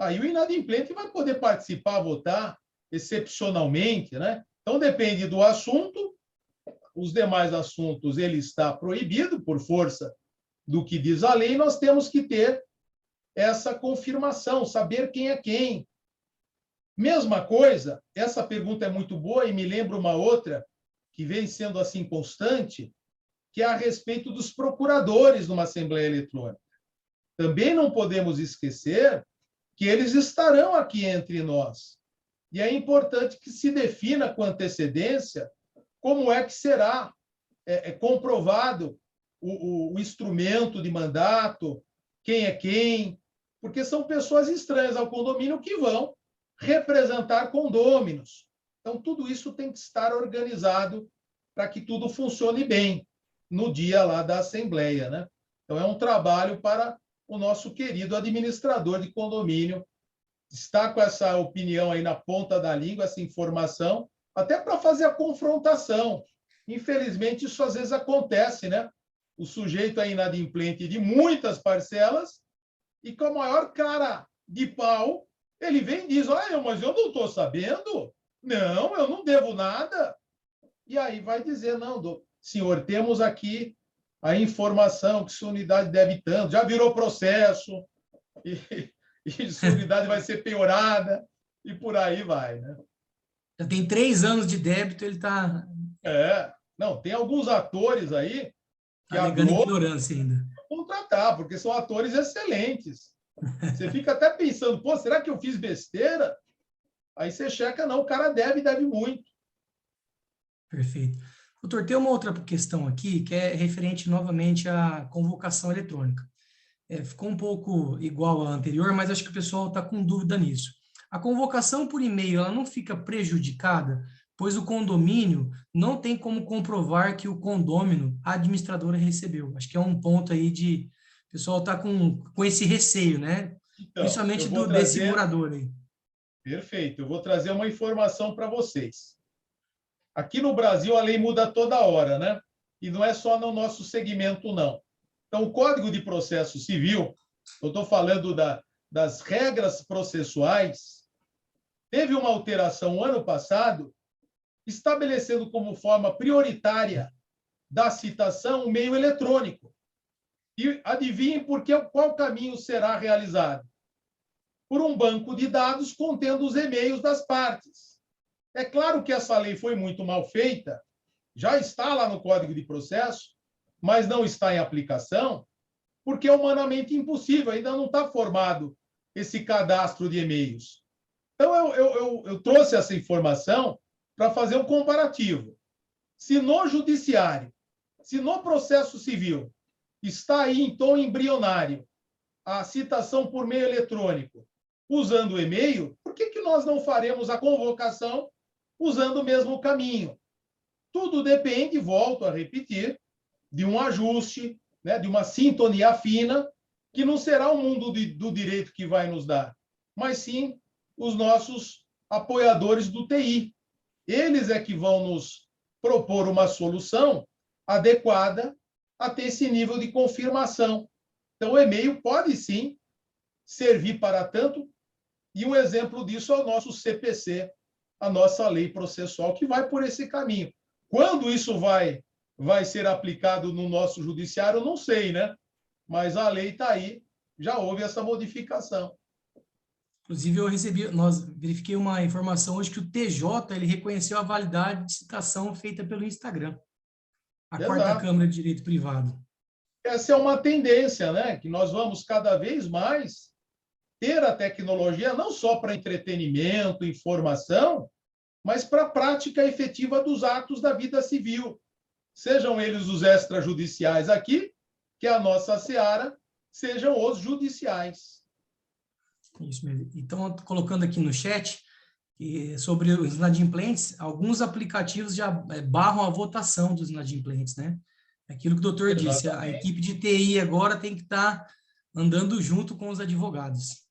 Aí o inadimplente vai poder participar, votar, excepcionalmente, né? Então, depende do assunto. Os demais assuntos, ele está proibido por força do que diz a lei, nós temos que ter essa confirmação, saber quem é quem. Mesma coisa, essa pergunta é muito boa e me lembra uma outra que vem sendo assim constante, que é a respeito dos procuradores numa Assembleia Eletrônica. Também não podemos esquecer que eles estarão aqui entre nós. E é importante que se defina com antecedência como é que será comprovado o instrumento de mandato, quem é quem, porque são pessoas estranhas ao condomínio que vão representar condôminos. Então, tudo isso tem que estar organizado para que tudo funcione bem no dia lá da Assembleia, né? Então, é um trabalho para o nosso querido administrador de condomínio estar com essa opinião aí na ponta da língua, essa informação, até para fazer a confrontação. Infelizmente, isso às vezes acontece, né? O sujeito é inadimplente de muitas parcelas e com a maior cara de pau, ele vem e diz, mas eu não estou sabendo, não, eu não devo nada. E aí vai dizer, não, senhor, temos aqui a informação que sua unidade deve tanto, já virou processo, e sua unidade vai ser piorada, e por aí vai, né? Já tem 3 anos de débito, ele está... Não, tem alguns atores aí que alegando ignorância ainda. Contratar, porque são atores excelentes. Você fica até pensando, será que eu fiz besteira? Aí você checa, não, o cara deve muito. Perfeito. Doutor, tem uma outra questão aqui, que é referente novamente à convocação eletrônica. Ficou um pouco igual à anterior, mas acho que o pessoal está com dúvida nisso. A convocação por e-mail, ela não fica prejudicada, pois o condomínio não tem como comprovar que o condômino a administradora recebeu. Acho que é um ponto aí de... O pessoal está com esse receio, né? Então, principalmente desse morador aí. Perfeito. Eu vou trazer uma informação para vocês. Aqui no Brasil, a lei muda toda hora, né? E não é só no nosso segmento, não. Então, o Código de Processo Civil, eu estou falando das regras processuais, teve uma alteração ano passado, estabelecendo como forma prioritária da citação o meio eletrônico. E adivinhem qual caminho será realizado? Por um banco de dados contendo os e-mails das partes. É claro que essa lei foi muito mal feita, já está lá no Código de Processo, mas não está em aplicação, porque é humanamente impossível, ainda não está formado esse cadastro de e-mails. Então, eu trouxe essa informação para fazer um comparativo. Se no judiciário, se no processo civil, está aí em tom embrionário a citação por meio eletrônico, usando o e-mail, por que nós não faremos a convocação usando o mesmo caminho? Tudo depende, volto a repetir, de um ajuste, né, de uma sintonia fina, que não será o mundo do direito que vai nos dar, mas sim os nossos apoiadores do TI. Eles é que vão propor uma solução adequada a ter esse nível de confirmação. Então, o e-mail pode, sim, servir para tanto, e um exemplo disso é o nosso CPC, a nossa lei processual, que vai por esse caminho. Quando isso vai ser aplicado no nosso judiciário, eu não sei, né? Mas a lei está aí, já houve essa modificação. Inclusive, nós verifiquei uma informação hoje que o TJ, ele reconheceu a validade de citação feita pelo Instagram, a quarta Exato. Câmara de Direito Privado. Essa é uma tendência, né? Que nós vamos cada vez mais ter a tecnologia não só para entretenimento, informação, mas para a prática efetiva dos atos da vida civil. Sejam eles os extrajudiciais aqui, que é a nossa seara, sejam os judiciais. Isso mesmo. Então, colocando aqui no chat, sobre os inadimplentes, alguns aplicativos já barram a votação dos inadimplentes, né? Aquilo que o doutor disse, a equipe de TI agora tem que estar andando junto com os advogados.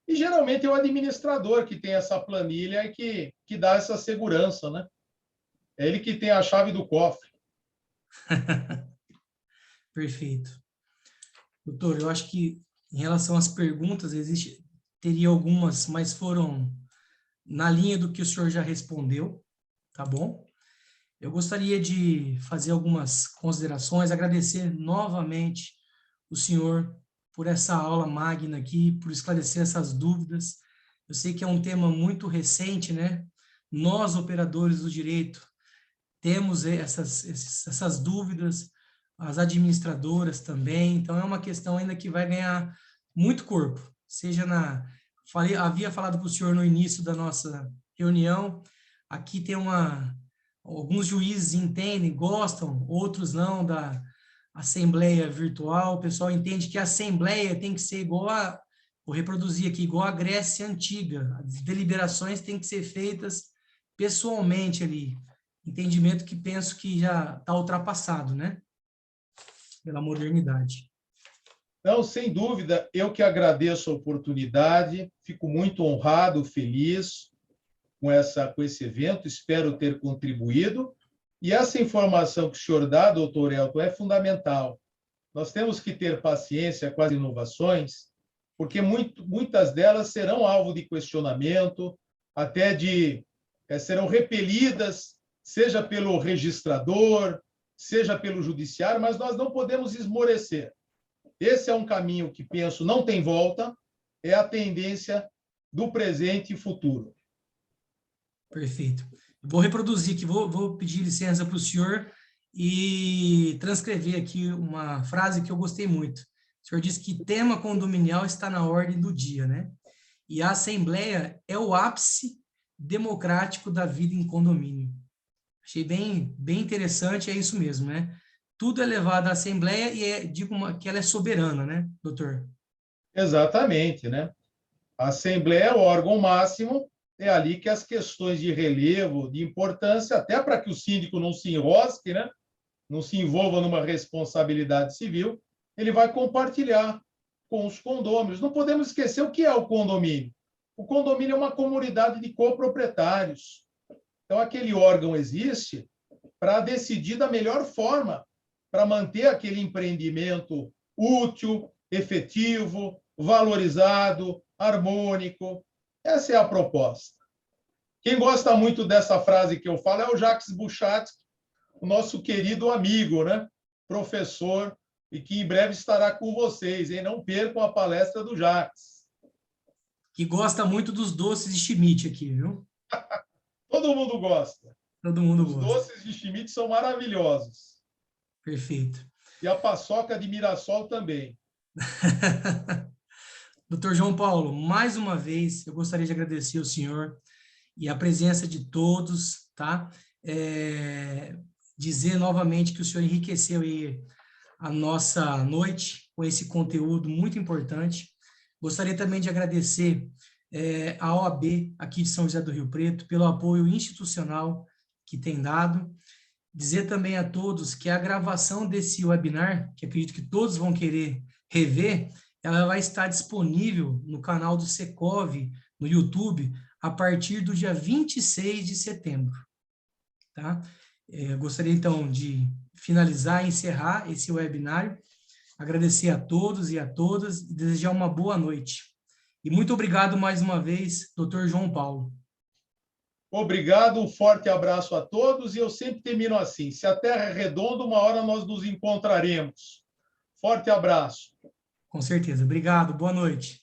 E geralmente é o administrador que tem essa planilha e que dá essa segurança, né? É ele que tem a chave do cofre. Perfeito. Doutor, eu acho que em relação às perguntas, teria algumas, mas foram na linha do que o senhor já respondeu, tá bom? Eu gostaria de fazer algumas considerações, agradecer novamente o senhor por essa aula magna aqui, por esclarecer essas dúvidas. Eu sei que é um tema muito recente, né? Nós, operadores do direito, temos essas dúvidas, as administradoras também, então é uma questão ainda que vai ganhar muito corpo, seja havia falado para o senhor no início da nossa reunião, aqui tem alguns juízes entendem, gostam, outros não, da assembleia virtual, o pessoal entende que a assembleia tem que ser vou reproduzir aqui, igual a Grécia Antiga, as deliberações têm que ser feitas pessoalmente ali, entendimento que penso que já está ultrapassado, né? Pela modernidade. Não, sem dúvida, eu que agradeço a oportunidade, fico muito honrado, feliz com esse evento, espero ter contribuído. E essa informação que o senhor dá, doutor Elton, é fundamental. Nós temos que ter paciência com as inovações, porque muitas delas serão alvo de questionamento, até serão repelidas, seja pelo registrador, seja pelo judiciário, mas nós não podemos esmorecer. Esse é um caminho que, penso, não tem volta, é a tendência do presente e futuro. Perfeito. Vou reproduzir aqui, vou pedir licença para o senhor e transcrever aqui uma frase que eu gostei muito. O senhor disse que tema condominial está na ordem do dia, né? E a Assembleia é o ápice democrático da vida em condomínio. Achei bem interessante, é isso mesmo, né? Tudo é levado à Assembleia e digo que ela é soberana, né, doutor? Exatamente, né? A Assembleia é o órgão máximo, é ali que as questões de relevo, de importância, até para que o síndico não se enrosque, né? Não se envolva numa responsabilidade civil, ele vai compartilhar com os condôminos. Não podemos esquecer o que é o condomínio. O condomínio é uma comunidade de coproprietários. Então, aquele órgão existe para decidir da melhor forma, para manter aquele empreendimento útil, efetivo, valorizado, harmônico. Essa é a proposta. Quem gosta muito dessa frase que eu falo é o Jacques Bouchat, o nosso querido amigo, né? Professor, e que em breve estará com vocês, hein? Não percam a palestra do Jacques. Que gosta muito dos doces de Schmidt aqui, viu? Todo mundo gosta. Todo mundo Os gosta. doces de Schmidt são maravilhosos. Perfeito. E a paçoca de Mirassol também. Doutor João Paulo, mais uma vez, eu gostaria de agradecer ao senhor e a presença de todos, tá? Dizer novamente que o senhor enriqueceu aí a nossa noite com esse conteúdo muito importante. Gostaria também de agradecer a OAB aqui de São José do Rio Preto pelo apoio institucional que tem dado. Dizer também a todos que a gravação desse webinar, que acredito que todos vão querer rever, ela vai estar disponível no canal do Secov, no YouTube, a partir do dia 26 de setembro. tá? Gostaria, então, de finalizar e encerrar esse webinário, agradecer a todos e a todas e desejar uma boa noite. E muito obrigado mais uma vez, Dr. João Paulo. Obrigado, um forte abraço a todos, e eu sempre termino assim: se a Terra é redonda, uma hora nós nos encontraremos. Forte abraço. Com certeza. Obrigado. Boa noite.